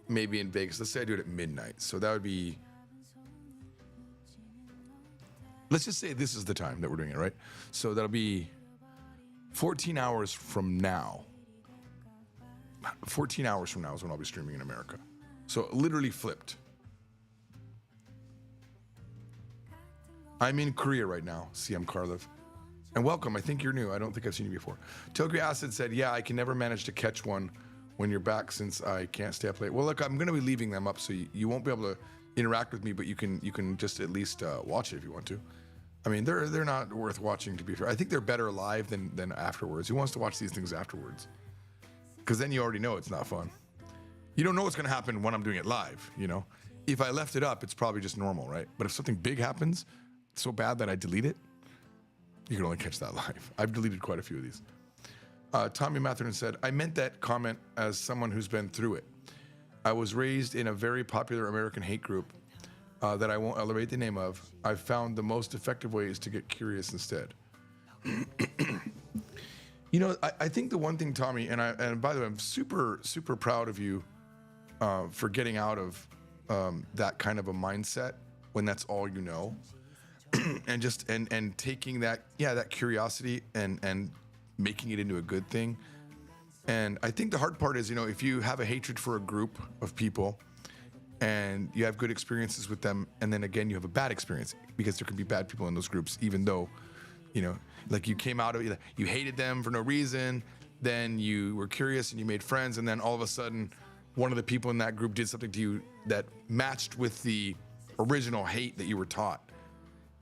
Maybe in Vegas. Let's say I do it at midnight. So that would be, let's just say this is the time that we're doing it, right? So that'll be 14 hours from now. 14 hours from now is when I'll be streaming in America. So literally flipped. I'm in Korea right now, CM Karlev. And welcome, I think you're new. I don't think I've seen you before. Tokyo Acid said, yeah, I can never manage to catch one when you're back since I can't stay up late. Well, look, I'm going to be leaving them up, so you won't be able to interact with me, but you can just at least watch it if you want to. I mean, they're not worth watching, to be fair. I think they're better live than afterwards. Who wants to watch these things afterwards? Because then you already know it's not fun. You don't know what's going to happen when I'm doing it live, you know? If I left it up, it's probably just normal, right? But if something big happens, so bad that I delete it. You can only catch that live. I've deleted quite a few of these. Tommy Matherton said, I meant that comment as someone who's been through it. I was raised in a very popular American hate group that I won't elevate the name of. I've found the most effective way is to get curious instead. You know, I think the one thing, Tommy, and by the way, I'm super, super proud of you for getting out of that kind of a mindset when that's all you know. and taking that curiosity and making it into a good thing. And I think the hard part is, you know, if you have a hatred for a group of people and you have good experiences with them, and then again you have a bad experience, because there can be bad people in those groups, even though, you know, like you came out of it, you hated them for no reason, then you were curious and you made friends, and then all of a sudden one of the people in that group did something to you that matched with the original hate that you were taught.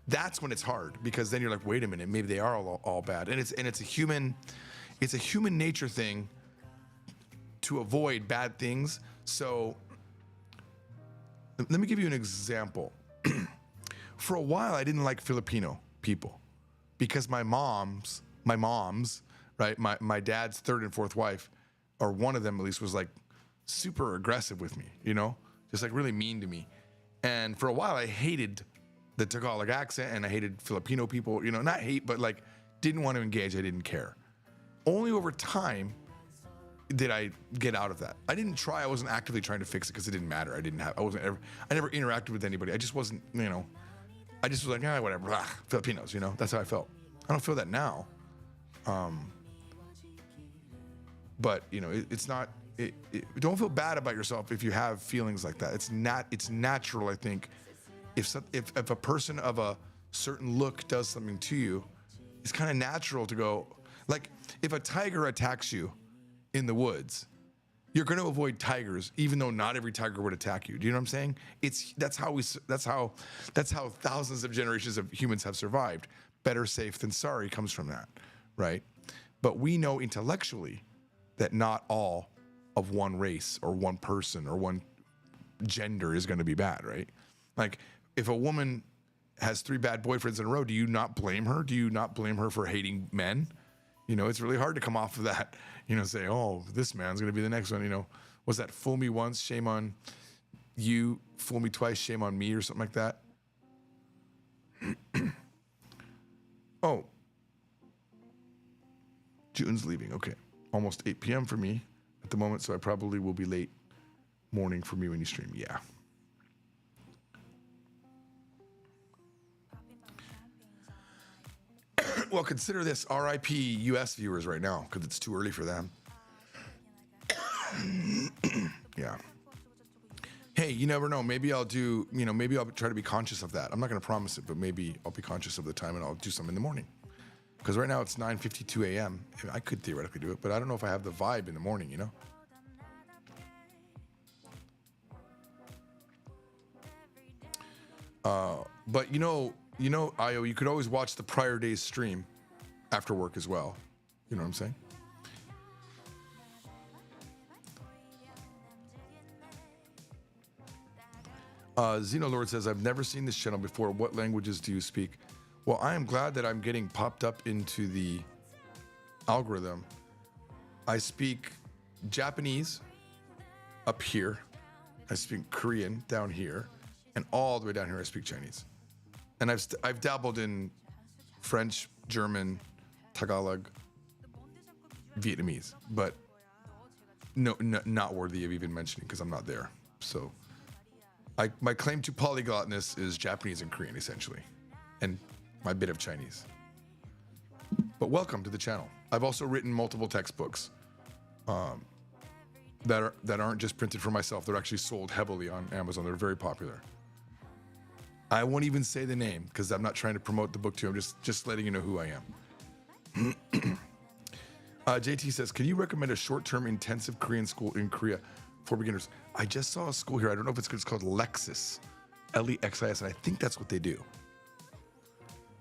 That's when it's hard, because then you're like, wait a minute, maybe they are all bad. And it's a human nature thing to avoid bad things. So let me give you an example. For a while, I didn't like Filipino people because my moms, right? My dad's third and fourth wife, or one of them at least, was like super aggressive with me, you know, just like really mean to me. And for a while, I hated the Tagalog accent, and I hated Filipino people, you know, not hate, but like didn't want to engage. I didn't care. Only over time did I get out of that. I didn't try. I wasn't actively trying to fix it because it didn't matter. I never interacted with anybody. I just wasn't, you know, I just was like, whatever, blah, Filipinos, you know, that's how I felt. I don't feel that now. But you know, it's not, don't feel bad about yourself if you have feelings like that. It's natural, I think. If a person of a certain look does something to you, it's kind of natural to go, like if a tiger attacks you in the woods, you're going to avoid tigers, even though not every tiger would attack you. Do you know what I'm saying? That's how thousands of generations of humans have survived. Better safe than sorry comes from that, right? But we know intellectually that not all of one race or one person or one gender is going to be bad, right? Like, if a woman has 3 bad boyfriends in a row, do you not blame her? Do you not blame her for hating men? You know, it's really hard to come off of that, you know, say, oh, this man's going to be the next one, you know. Was that fool me once, shame on you, fool me twice, shame on me, or something like that? Oh. June's leaving, okay. Almost 8 p.m. for me at the moment, so I probably will be late morning for me when you stream, yeah. Well, consider this RIP US viewers right now, because it's too early for them. Yeah. Hey, you never know. Maybe I'll try to be conscious of that. I'm not going to promise it, but maybe I'll be conscious of the time and I'll do something in the morning. Because right now it's 9:52 a.m. I could theoretically do it, but I don't know if I have the vibe in the morning, you know? But you know, Io, you could always watch the prior day's stream after work as well. You know what I'm saying? Xenolord says, I've never seen this channel before. What languages do you speak? Well, I am glad that I'm getting popped up into the algorithm. I speak Japanese up here. I speak Korean down here. And all the way down here, I speak Chinese. And I've dabbled in French, German, Tagalog, Vietnamese, but not worthy of even mentioning because I'm not there. So my claim to polyglotness is Japanese and Korean, essentially, and my bit of Chinese. But welcome to the channel. I've also written multiple textbooks that aren't just printed for myself. They're actually sold heavily on Amazon. They're very popular. I won't even say the name because I'm not trying to promote the book to you. I'm just letting you know who I am. JT says, can you recommend a short-term intensive Korean school in Korea for beginners? I just saw a school here. I don't know if it's good. It's called Lexis, Lexis, and I think that's what they do.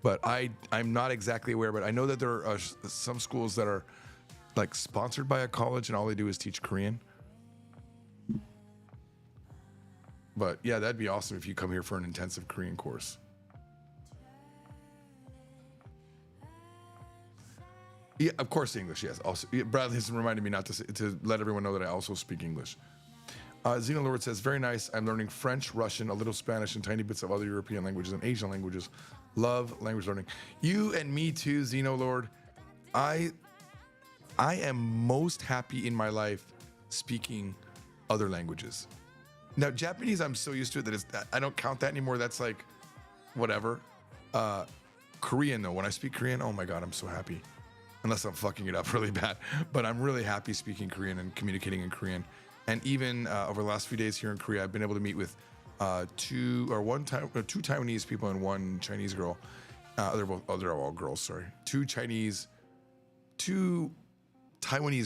But I'm not exactly aware, but I know that there are some schools that are like sponsored by a college and all they do is teach Korean. But yeah, that'd be awesome if you come here for an intensive Korean course. Yeah, of course English. Yes. Also, Bradley has reminded me not to let everyone know that I also speak English. Zena Lord says, very nice. I'm learning French, Russian, a little Spanish, and tiny bits of other European languages and Asian languages. Love language learning. You and me too, Zeno Lord. I am most happy in my life speaking other languages. Now, Japanese, I'm so used to it that I don't count that anymore. That's like, whatever. Korean, though, when I speak Korean, oh my God, I'm so happy. Unless I'm fucking it up really bad. But I'm really happy speaking Korean and communicating in Korean. And even over the last few days here in Korea, I've been able to meet with two Taiwanese people and one Chinese girl. They're all girls, sorry. Two Taiwanese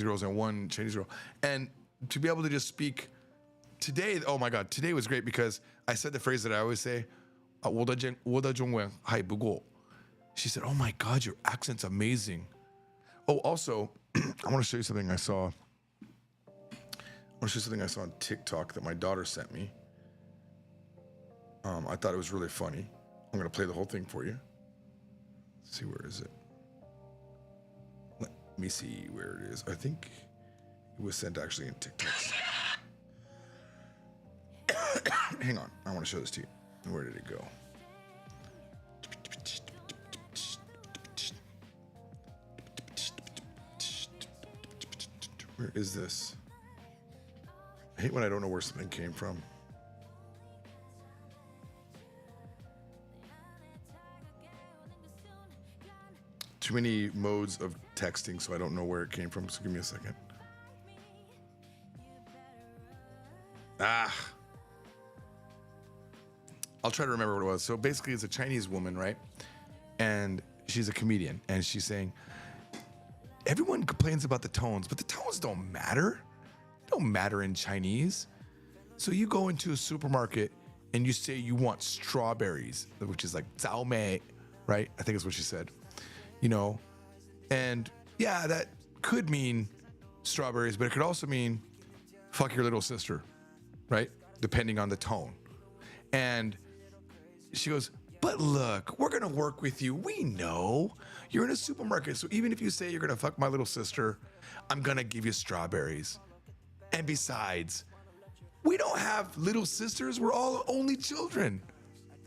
girls and one Chinese girl. And to be able to just speak today, oh my God, today was great because I said the phrase that I always say, 我的中文还不够. She said, oh my God, your accent's amazing. Oh, also, I want to show you something I saw. I want to show you something I saw on TikTok that my daughter sent me. I thought it was really funny. I'm going to play the whole thing for you. Let's see, where is it? Let me see where it is. I think it was sent actually in TikTok. Hang on. I want to show this to you. Where did it go? Where is this? I hate when I don't know where something came from. Too many modes of texting, so I don't know where it came from. So give me a second. I'll try to remember what it was. So basically, it's a Chinese woman, right? And she's a comedian, and she's saying, everyone complains about the tones, but the tones don't matter. They don't matter in Chinese. So you go into a supermarket and you say you want strawberries, which is like zao mei, right? I think that's what she said. You know, and yeah, that could mean strawberries, but it could also mean fuck your little sister, right? Depending on the tone. And she goes, but look, we're gonna work with you. We know you're in a supermarket, so even if you say you're gonna fuck my little sister, I'm gonna give you strawberries. And besides, we don't have little sisters. We're all only children.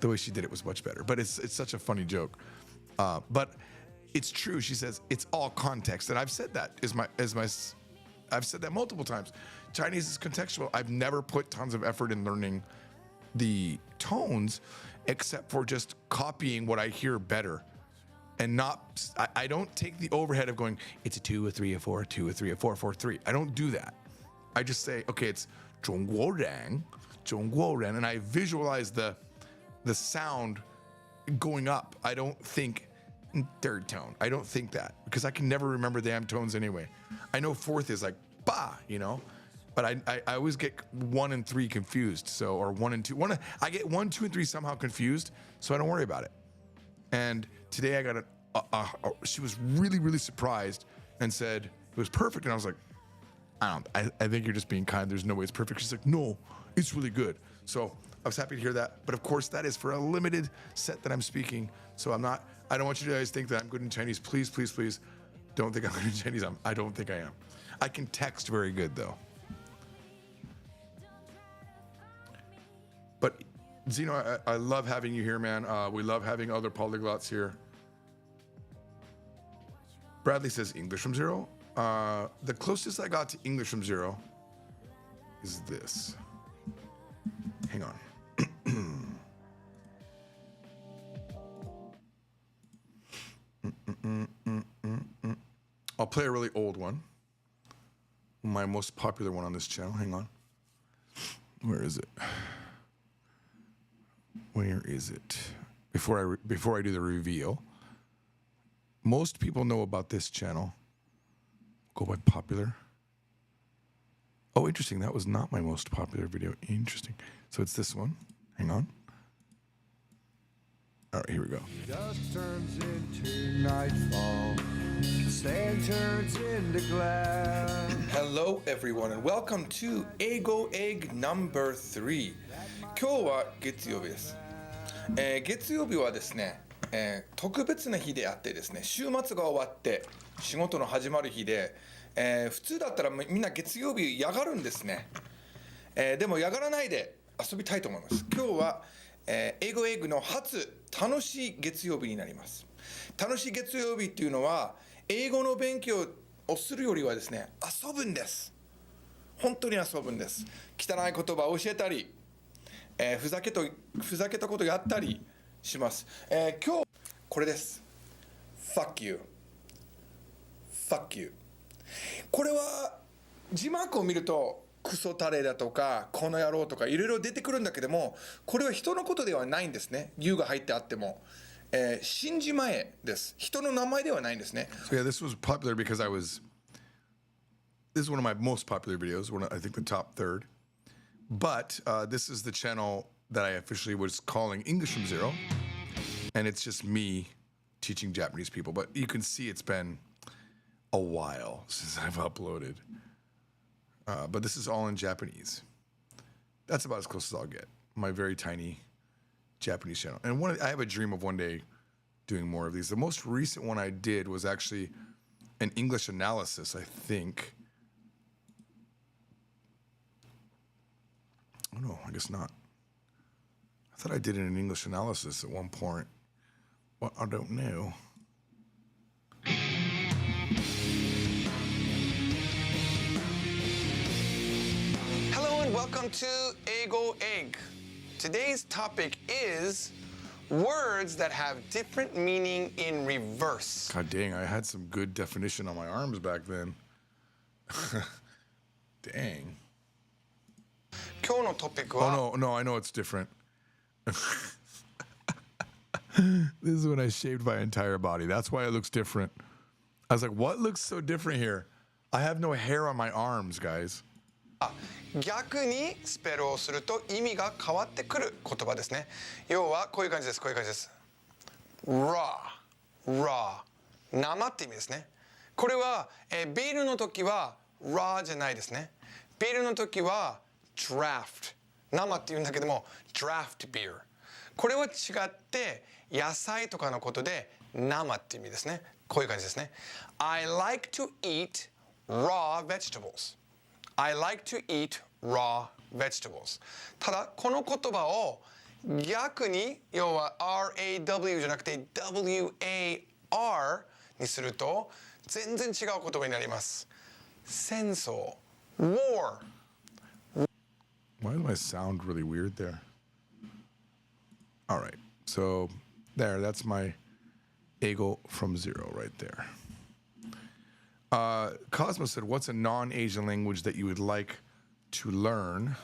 The way she did it was much better, but it's such a funny joke. But it's true. She says it's all context, and I've said that I've said that multiple times. Chinese is contextual. I've never put tons of effort in learning the tones, except for just copying what I hear better, and I don't take the overhead of going, it's a 2, a 3, a 4, a 2, a 3, a 4, 4, 3. I don't do that. I just say, okay, it's 中国人, and I visualize the sound going up. I don't think third tone. I don't think that because I can never remember the damn tones anyway. I know fourth is like ba, you know, but I always get 1 and 3 confused. So, or 1 and 2. I get 1, 2, and 3 somehow confused. So I don't worry about it. And today I got she was really, really surprised and said it was perfect. And I was like, I think you're just being kind. There's no way it's perfect. She's like, no, it's really good. So I was happy to hear that. But of course, that is for a limited set that I'm speaking. So I don't want you guys to think that I'm good in Chinese. Please, please, please don't think I'm good in Chinese. I don't think I am. I can text very good, though. But, Zeno, I love having you here, man. We love having other polyglots here. Bradley says English from zero. The closest I got to English from zero is this. Hang on. I'll play a really old one. My most popular one on this channel. Hang on. Where is it? Where is it? Before I do the reveal. Most people know about this channel. Go by popular. Oh, interesting. That was not my most popular video. Interesting. So it's this one. Hang on. All right, here we go. Dusk turns into nightfall. Sand turns into glass. Hello, everyone, and welcome to Ego Egg number 3. 今日は月曜日です。月曜日はですね、特別な日であってですね、週末が終わって仕事の始まる日で、普通だったらみんな月曜日やがるんですね。でもやがらないで遊びたいと思います。今日は、英語英語の初楽しい月曜日になります。楽しい月曜日っていうのは英語の勉強をするよりはですね、遊ぶんです。本当に遊ぶんです。汚い言葉を教えたり、ふざけたことやったりします。今日これです。Fuck you。Fuck you。これは字幕を見るとクソタレだとかこの野郎とかいろいろ出てくるんだけども、これは人のことではないんですね。You が入ってあっても、信じ前です。人の名前ではないんですね。So yeah, this was popular because this is one of my most popular videos, I think the top third. But this is the channel that I officially was calling English from Zero. And it's just me teaching Japanese people. But you can see it's been a while since I've uploaded. But this is all in Japanese. That's about as close as I'll get. My very tiny Japanese channel. And I have a dream of one day doing more of these. The most recent one I did was actually an English analysis, I think. Oh no, I guess not. I thought I did an English analysis at one point. Well, I don't know. Hello and welcome to Eigo Egg. Today's topic is words that have different meaning in reverse. God dang, I had some good definition on my arms back then. Dang. 今日のトピックは Oh no, I know it's different. This is when I shaved my entire body. That's why it looks different. I was like, what looks so different here? I have no hair on my arms, guys. 逆にスペルをすると意味が変わってくる言葉ですね。要はこういう感じです。こういう感じです。raw 生って意味ですね。これは、ビールの時は raw じゃないですね。ビールの時は draft 生って言うんだけども draft beer これは違って野菜とかのことで生って意味ですね。こういう感じですね。I like to eat raw vegetables. I like to eat raw vegetables. ただこの言葉を逆に要は RAW じゃなくて WAR にすると全然違う言葉になります。戦争 war. Why does my sound really weird there? All right, so that's my Eigo from Zero right there. Cosmo said, what's a non-Asian language that you would like to learn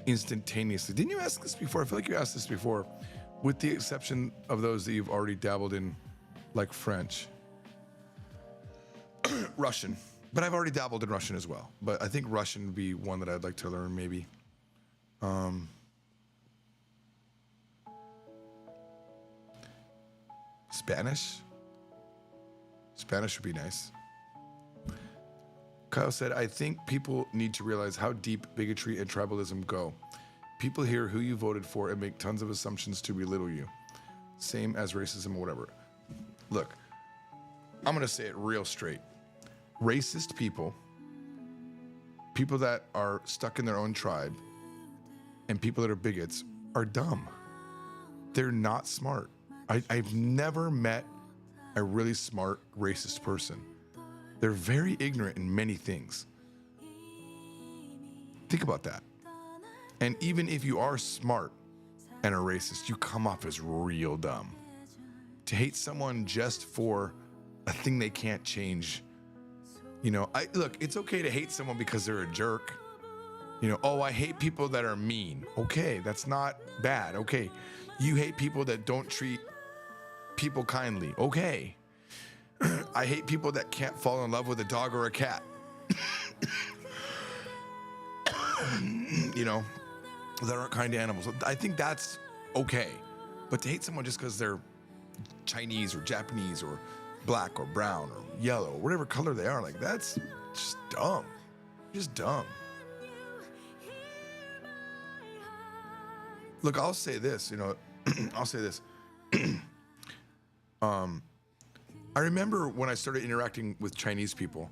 instantaneously? Didn't you ask this before? I feel like you asked this before, with the exception of those that you've already dabbled in, like French. Russian. But I've already dabbled in Russian as well. But I think Russian would be one that I'd like to learn, maybe. Spanish? Spanish would be nice. Kyle said, I think people need to realize how deep bigotry and tribalism go. People hear who you voted for and make tons of assumptions to belittle you. Same as racism or whatever. Look, I'm going to say it real straight. Racist people that are stuck in their own tribe, and people that are bigots are dumb. They're not smart. I've never met a really smart racist person. They're very ignorant in many things. Think about that. And even if you are smart and a racist, you come off as real dumb. To hate someone just for a thing they can't change. You know, look, it's okay to hate someone because they're a jerk. You know, oh, I hate people that are mean. Okay, that's not bad. Okay, you hate people that don't treat people kindly. Okay. I hate people that can't fall in love with a dog or a cat. You know, that aren't kind to animals. I think that's okay. But to hate someone just because they're Chinese or Japanese or black or brown or yellow or whatever color they are, like, that's just dumb. Just dumb. Look, I'll say this, you know, I'll say this. I remember when I started interacting with Chinese people,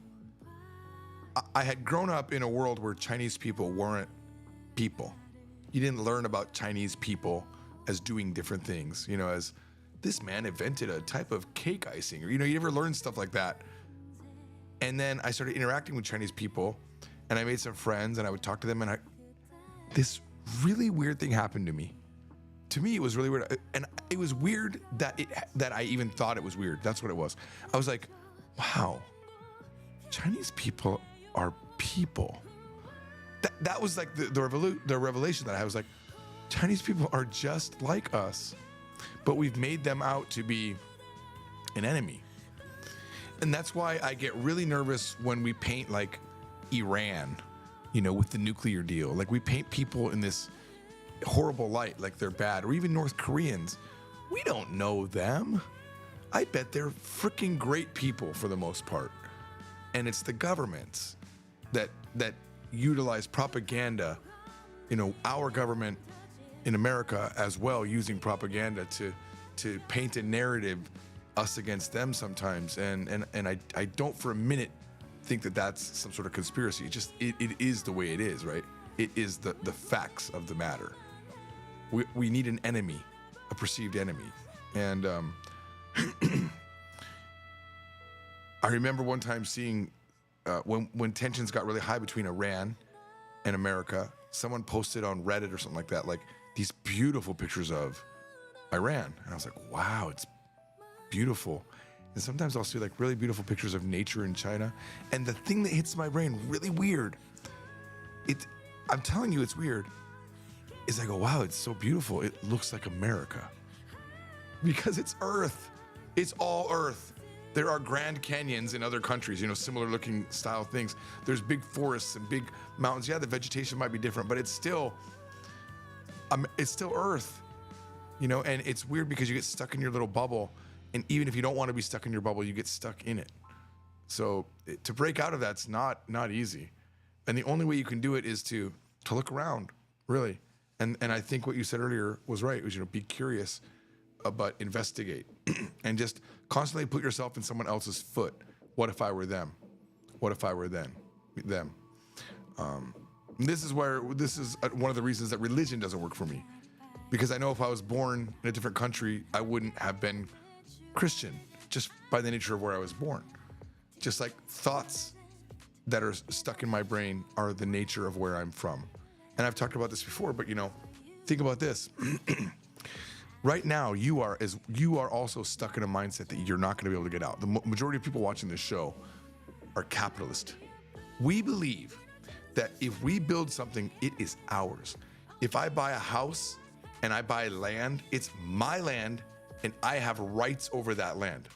I had grown up in a world where Chinese people weren't people. You didn't learn about Chinese people as doing different things, you know, as this man invented a type of cake icing, or, you know, you never learned stuff like that. And then I started interacting with Chinese people, and I made some friends, and I would talk to them, and this really weird thing happened to me. To me, it was really weird, and it was weird that I even thought it was weird. That's what it was. I was like, wow, Chinese people are people. That was like the revelation that I was like, Chinese people are just like us, but we've made them out to be an enemy. And that's why I get really nervous when we paint like Iran, you know, with the nuclear deal. Like we paint people in this horrible light, like they're bad, or even North Koreans. We don't know them. I bet they're freaking great people for the most part. And it's the governments that utilize propaganda, you know, our government in America as well, using propaganda to paint a narrative, us against them sometimes. And I don't for a minute think that that's some sort of conspiracy. It is the way it is, right? It is the facts of the matter. We need an enemy, a perceived enemy. And I remember one time seeing when tensions got really high between Iran and America, someone posted on Reddit or something like that, like these beautiful pictures of Iran. And I was like, wow, it's beautiful. And sometimes I'll see like really beautiful pictures of nature in China. And the thing that hits my brain really weird, I'm telling you it's weird, is I go, wow, it's so beautiful. It looks like America. Because it's Earth. It's all Earth. There are Grand Canyons in other countries, you know, similar looking style things. There's big forests and big mountains. Yeah, the vegetation might be different, but it's still Earth, you know, and it's weird because you get stuck in your little bubble. And even if you don't want to be stuck in your bubble, you get stuck in it. So to break out of that's not easy. And the only way you can do it is to look around, really. And I think what you said earlier was right, was, you know, be curious, but investigate and just constantly put yourself in someone else's foot. What if I were them? What if I were them? This is one of the reasons that religion doesn't work for me, because I know if I was born in a different country, I wouldn't have been Christian just by the nature of where I was born. Just like thoughts that are stuck in my brain are the nature of where I'm from. And I've talked about this before, but you know, think about this. Right now, you are also stuck in a mindset that you're not going to be able to get out. The majority of people watching this show are capitalist. We believe that if we build something, it is ours. If I buy a house and I buy land, it's my land and I have rights over that land.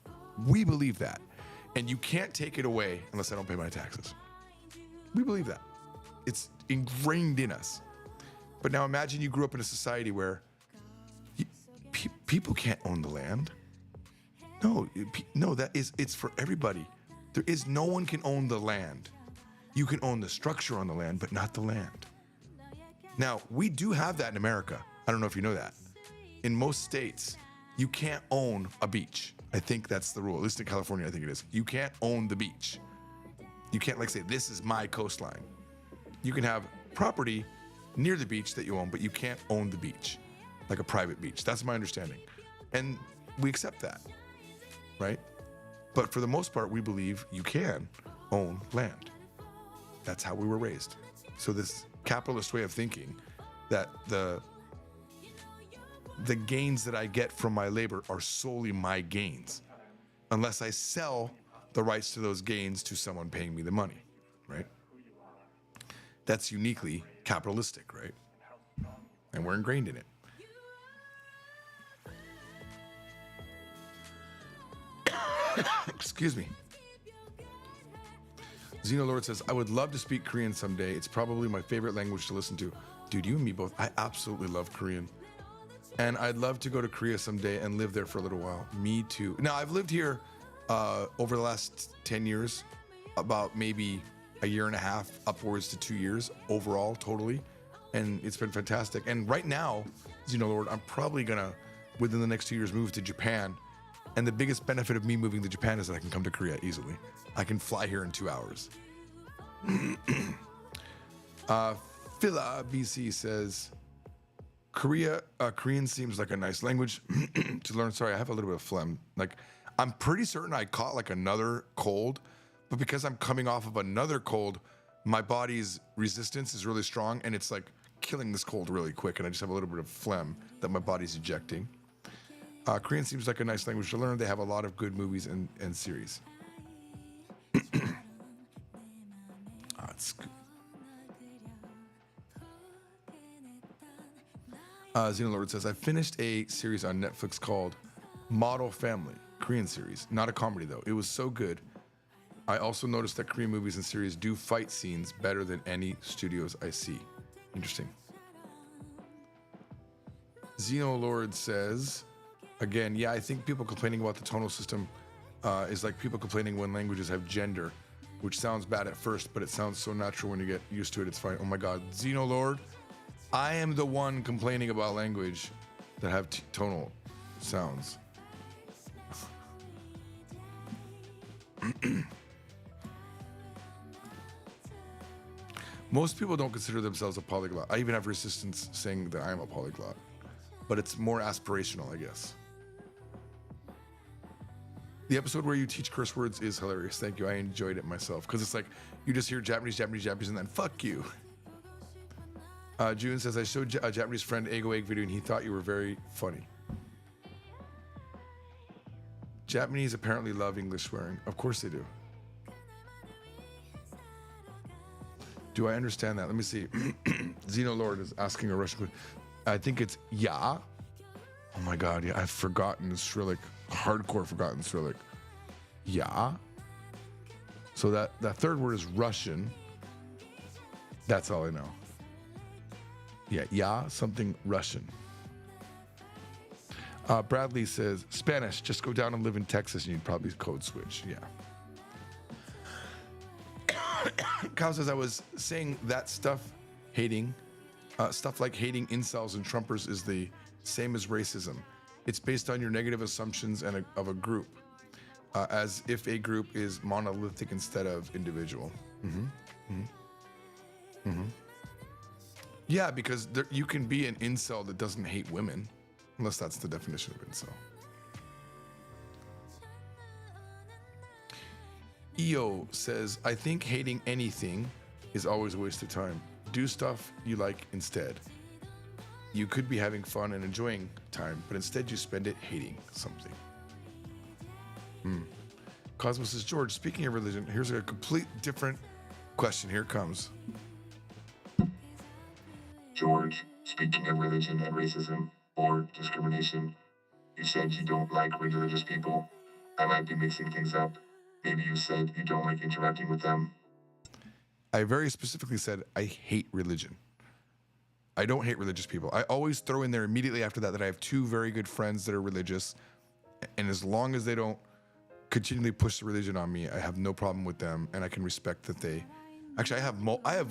We believe that. And you can't take it away unless I don't pay my taxes. We believe that. It's ingrained in us. But now imagine you grew up in a society where people can't own the land. No, it's for everybody. No one can own the land. You can own the structure on the land, but not the land. Now, we do have that in America. I don't know if you know that. In most states, you can't own a beach. I think that's the rule. At least in California, I think it is. You can't own the beach. You can't like say, this is my coastline. You can have property near the beach that you own, but you can't own the beach, like a private beach. That's my understanding. And we accept that, right? But for the most part, we believe you can own land. That's how we were raised. So this capitalist way of thinking that the gains that I get from my labor are solely my gains, unless I sell the rights to those gains to someone paying me the money, right? That's uniquely capitalistic, right? And we're ingrained in it. Excuse me. Xenolord says, I would love to speak Korean someday. It's probably my favorite language to listen to. Dude, you and me both. I absolutely love Korean. And I'd love to go to Korea someday and live there for a little while. Me too. Now, I've lived here over the last 10 years, about maybe a year and a half, upwards to 2 years overall, totally. And it's been fantastic. And right now, Xenolord, I'm probably going to, within the next 2 years, move to Japan And the biggest benefit of me moving to Japan is that I can come to Korea easily. I can fly here in 2 hours. Phila BC says, Korean seems like a nice language to learn. Sorry, I have a little bit of phlegm. Like, I'm pretty certain I caught like another cold, but because I'm coming off of another cold, my body's resistance is really strong and it's like killing this cold really quick. And I just have a little bit of phlegm that my body's ejecting. Korean seems like a nice language to learn. They have a lot of good movies and series. It's good. Xenolord says, I finished a series on Netflix called Model Family, Korean series. Not a comedy though. It was so good. I also noticed that Korean movies and series do fight scenes better than any studios I see. Interesting. Xenolord says, again, yeah, I think people complaining about the tonal system is like people complaining when languages have gender, which sounds bad at first, but it sounds so natural when you get used to it. It's fine. Oh my God, Xenolord, I am the one complaining about language that have tonal sounds. Most people don't consider themselves a polyglot. I even have resistance saying that I am a polyglot, but it's more aspirational, I guess. The episode where you teach curse words is hilarious. Thank you. I enjoyed it myself because it's like you just hear Japanese, and then fuck you. June says, I showed a Japanese friend Ego Egg video and he thought you were very funny. Japanese apparently love English swearing. Of course they do. Do I understand that? Let me see. Xenolord is asking a Russian question. I think it's ya. Oh my God, yeah, I've forgotten Cyrillic, hardcore forgotten Cyrillic. Ya. So that third word is Russian. That's all I know. Yeah, ya, something Russian. Bradley says, Spanish, just go down and live in Texas and you'd probably code switch. Yeah. Kyle says, I was saying that stuff like hating incels and Trumpers is the same as racism. It's based on your negative assumptions of a group, as if a group is monolithic instead of individual. Yeah, because you can be an incel that doesn't hate women, unless that's the definition of incel. EO says, I think hating anything is always a waste of time. Do stuff you like instead. You could be having fun and enjoying time, but instead you spend it hating something. Cosmos says, George, speaking of religion, here's a complete different question. Here it comes. George, speaking of religion and racism or discrimination, you said you don't like religious people. I might be mixing things up. Maybe you said you don't like interacting with them. I very specifically said I hate religion. I don't hate religious people. I always throw in there immediately after that I have two very good friends that are religious, and as long as they don't continually push the religion on me, I have no problem with them, and I can respect that they. Actually, I have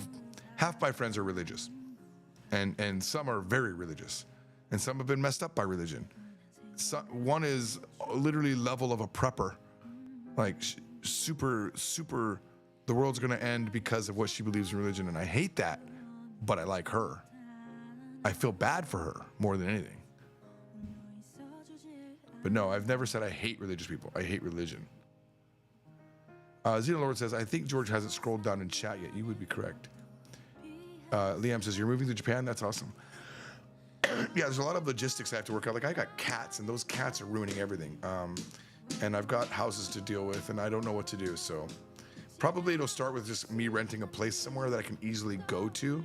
half my friends are religious, and some are very religious, and some have been messed up by religion. One is literally level of a prepper, like super. The world's gonna end because of what she believes in religion, and I hate that, but I like her. I feel bad for her more than anything. But no, I've never said I hate religious people. I hate religion. Xenolord says, I think George hasn't scrolled down in chat yet. You would be correct. Liam says, you're moving to Japan? That's awesome. Yeah, there's a lot of logistics I have to work out. Like, I got cats, and those cats are ruining everything. And I've got houses to deal with, and I don't know what to do. So probably it'll start with just me renting a place somewhere that I can easily go to,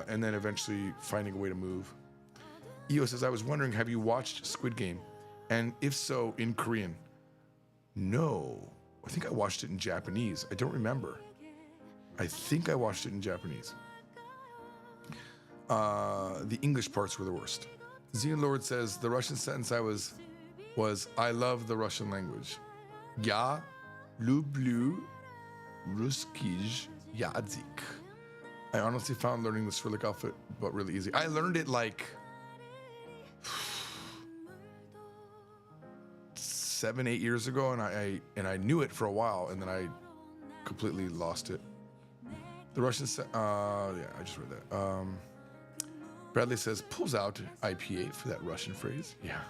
and then eventually finding a way to move. EO says, I was wondering, have you watched Squid Game? And if so, in Korean? No. I think I watched it in Japanese. I don't remember. I think I watched it in Japanese. The English parts were the worst. Xenolord says, the Russian sentence was I love the Russian language. Я люблю русский язык. I honestly found learning the Cyrillic alphabet but really easy. I learned it like 7-8 years ago, and I knew it for a while, and then I completely lost it. The Russian, yeah, I just read that. Bradley says, pulls out IPA for that Russian phrase. Yeah.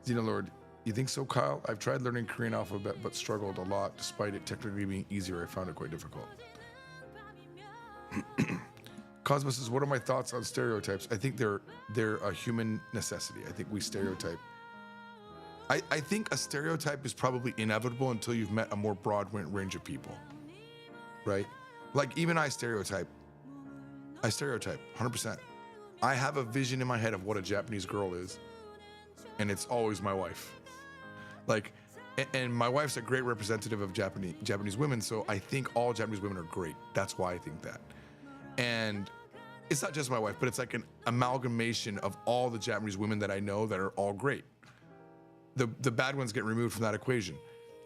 Xenolord, you think so, Kyle? I've tried learning Korean alphabet, but struggled a lot. Despite it technically being easier, I found it quite difficult. Cosmos says, what are my thoughts on stereotypes? I think they're a human necessity. I think we stereotype. I think a stereotype is probably inevitable until you've met a more broad range of people, right? Like even I stereotype 100%. I have a vision in my head of what a Japanese girl is, and it's always my wife. Like, and my wife's a great representative of Japanese women, so I think all Japanese women are great. That's why I think that. And it's not just my wife, but it's like an amalgamation of all the Japanese women that I know that are all great. The bad ones get removed from that equation.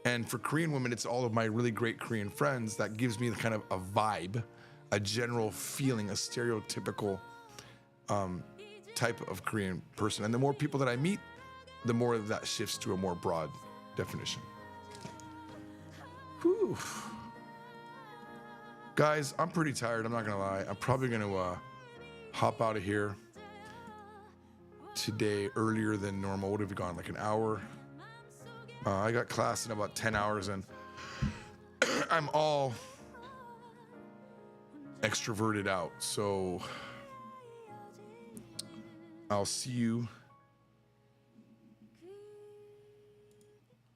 And for Korean women, it's all of my really great Korean friends that gives me the kind of a vibe, a general feeling, a stereotypical type of Korean person. And the more people that I meet, the more that shifts to a more broad definition. Whew. Guys, I'm pretty tired, I'm not gonna lie. I'm probably gonna hop out of here today earlier than normal. What have we gone, like an hour? I got class in about 10 hours and I'm all extroverted out. So I'll see you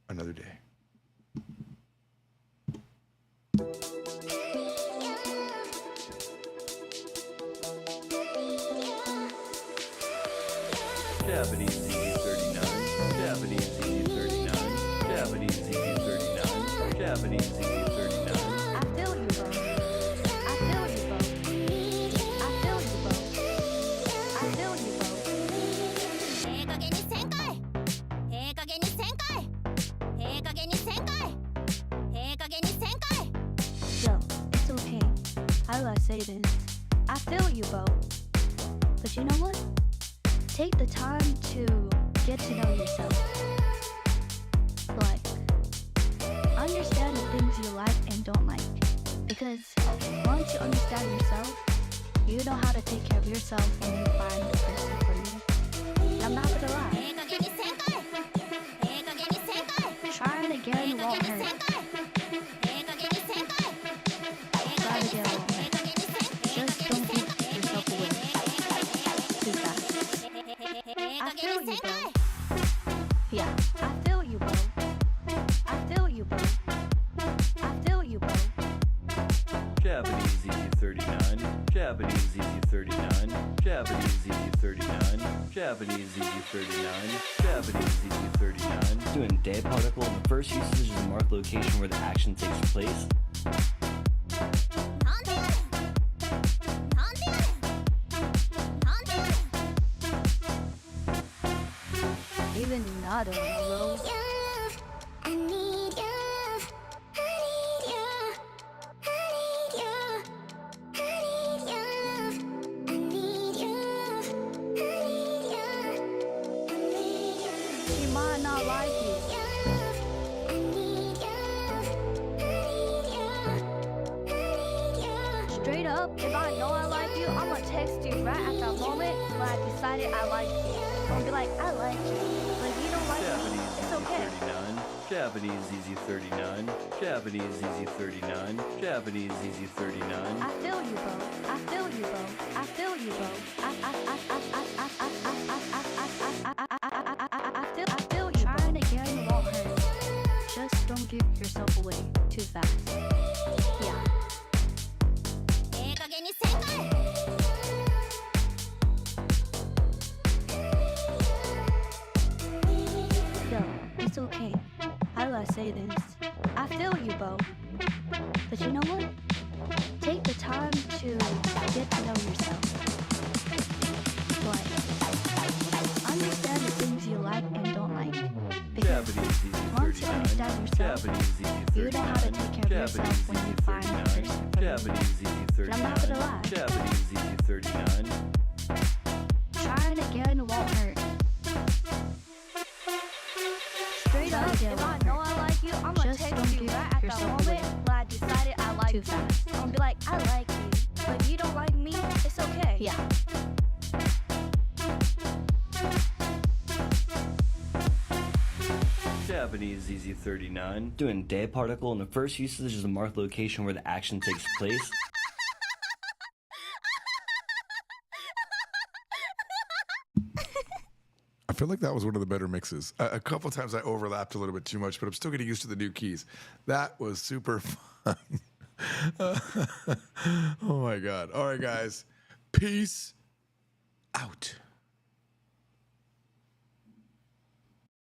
another day. Japanese ZZ39, Japanese ZZ39, Japanese ZZ39, Japanese ZZ39. I feel you, bro. I feel you, bro. I feel you, bro. I feel you, bro. ええ加減にせんかいええ加減にせんかいええ加減にせんかいええ加減にせんかい Yo, it's okay. How do I say this? I feel you, bro. But you know what? Take the time to get to know yourself. Like, understand the things you like and don't like. Because once you understand yourself, you know how to take care of yourself when you find the person for you. And I'm not gonna lie. ええ加減にせんかいええ加減にせんかい Trying again won't ええ加減にせん hurt. かいええ加減にせんかいええ加 Try 減にせん again won't ええ hurt. 加減にせん Just don't give yourself away too fast. ええ I 加減 feel に you, せんか bro. い Yeah, I feel you, bro. I feel you, bro. I feel you, bro. Japanese ZZ39, Japanese ZZ39, Japanese ZZ39, Japanese ZZ39, Japanese ZZ39. Doing day particle, the first usage is to mark location where the action takes place. なんでやねんなんでやねんなんでやねん Even not a little. I need you. I need you. I need you. I need you. I need you. I need you. I need you. She might not like you. I need you. I need you. I need you. Straight up, if I know I like you, I'm gonna text you right at that moment when I decided I like you. I'm gonna be like, I like you. But if you don't like me, it's okay. Japanese ZZ39, Japanese ZZ39, Japanese ZZ39. I feel you, bro. I feel you, bro. I feel you, bro. I feel you. Trying again won't hurt. Just don't give yourself away too fast. Yeah. ええ加減にせんかい Yo, it's okay. How do I say this? I feel you, bro. But you know what? Take the time to get to know yourself. Like, understand the things you like and don't like. Because Japanese once you ZZ39, understand yourself, Japanese you know how to ZZ39, take care of yourself when you find the person for you. Japanese And I'm not gonna lie. ZZ39, Japanese ZZ39. Trying again won't hurt. gotta get if I along know first. I like you, I'm gonna Just text don't you give right at the yourself moment away when I decided I like too you. fast. I'm gonna be like, I like you. But if you don't like me, it's okay. Yeah. Japanese Easy 39. Doing day particle in the first usage is a marked location where the action takes place. I feel like that was one of the better mixes. A couple times I overlapped a little bit too much, but I'm still getting used to the new keys. That was super fun. Oh my God. All right, guys. Peace out.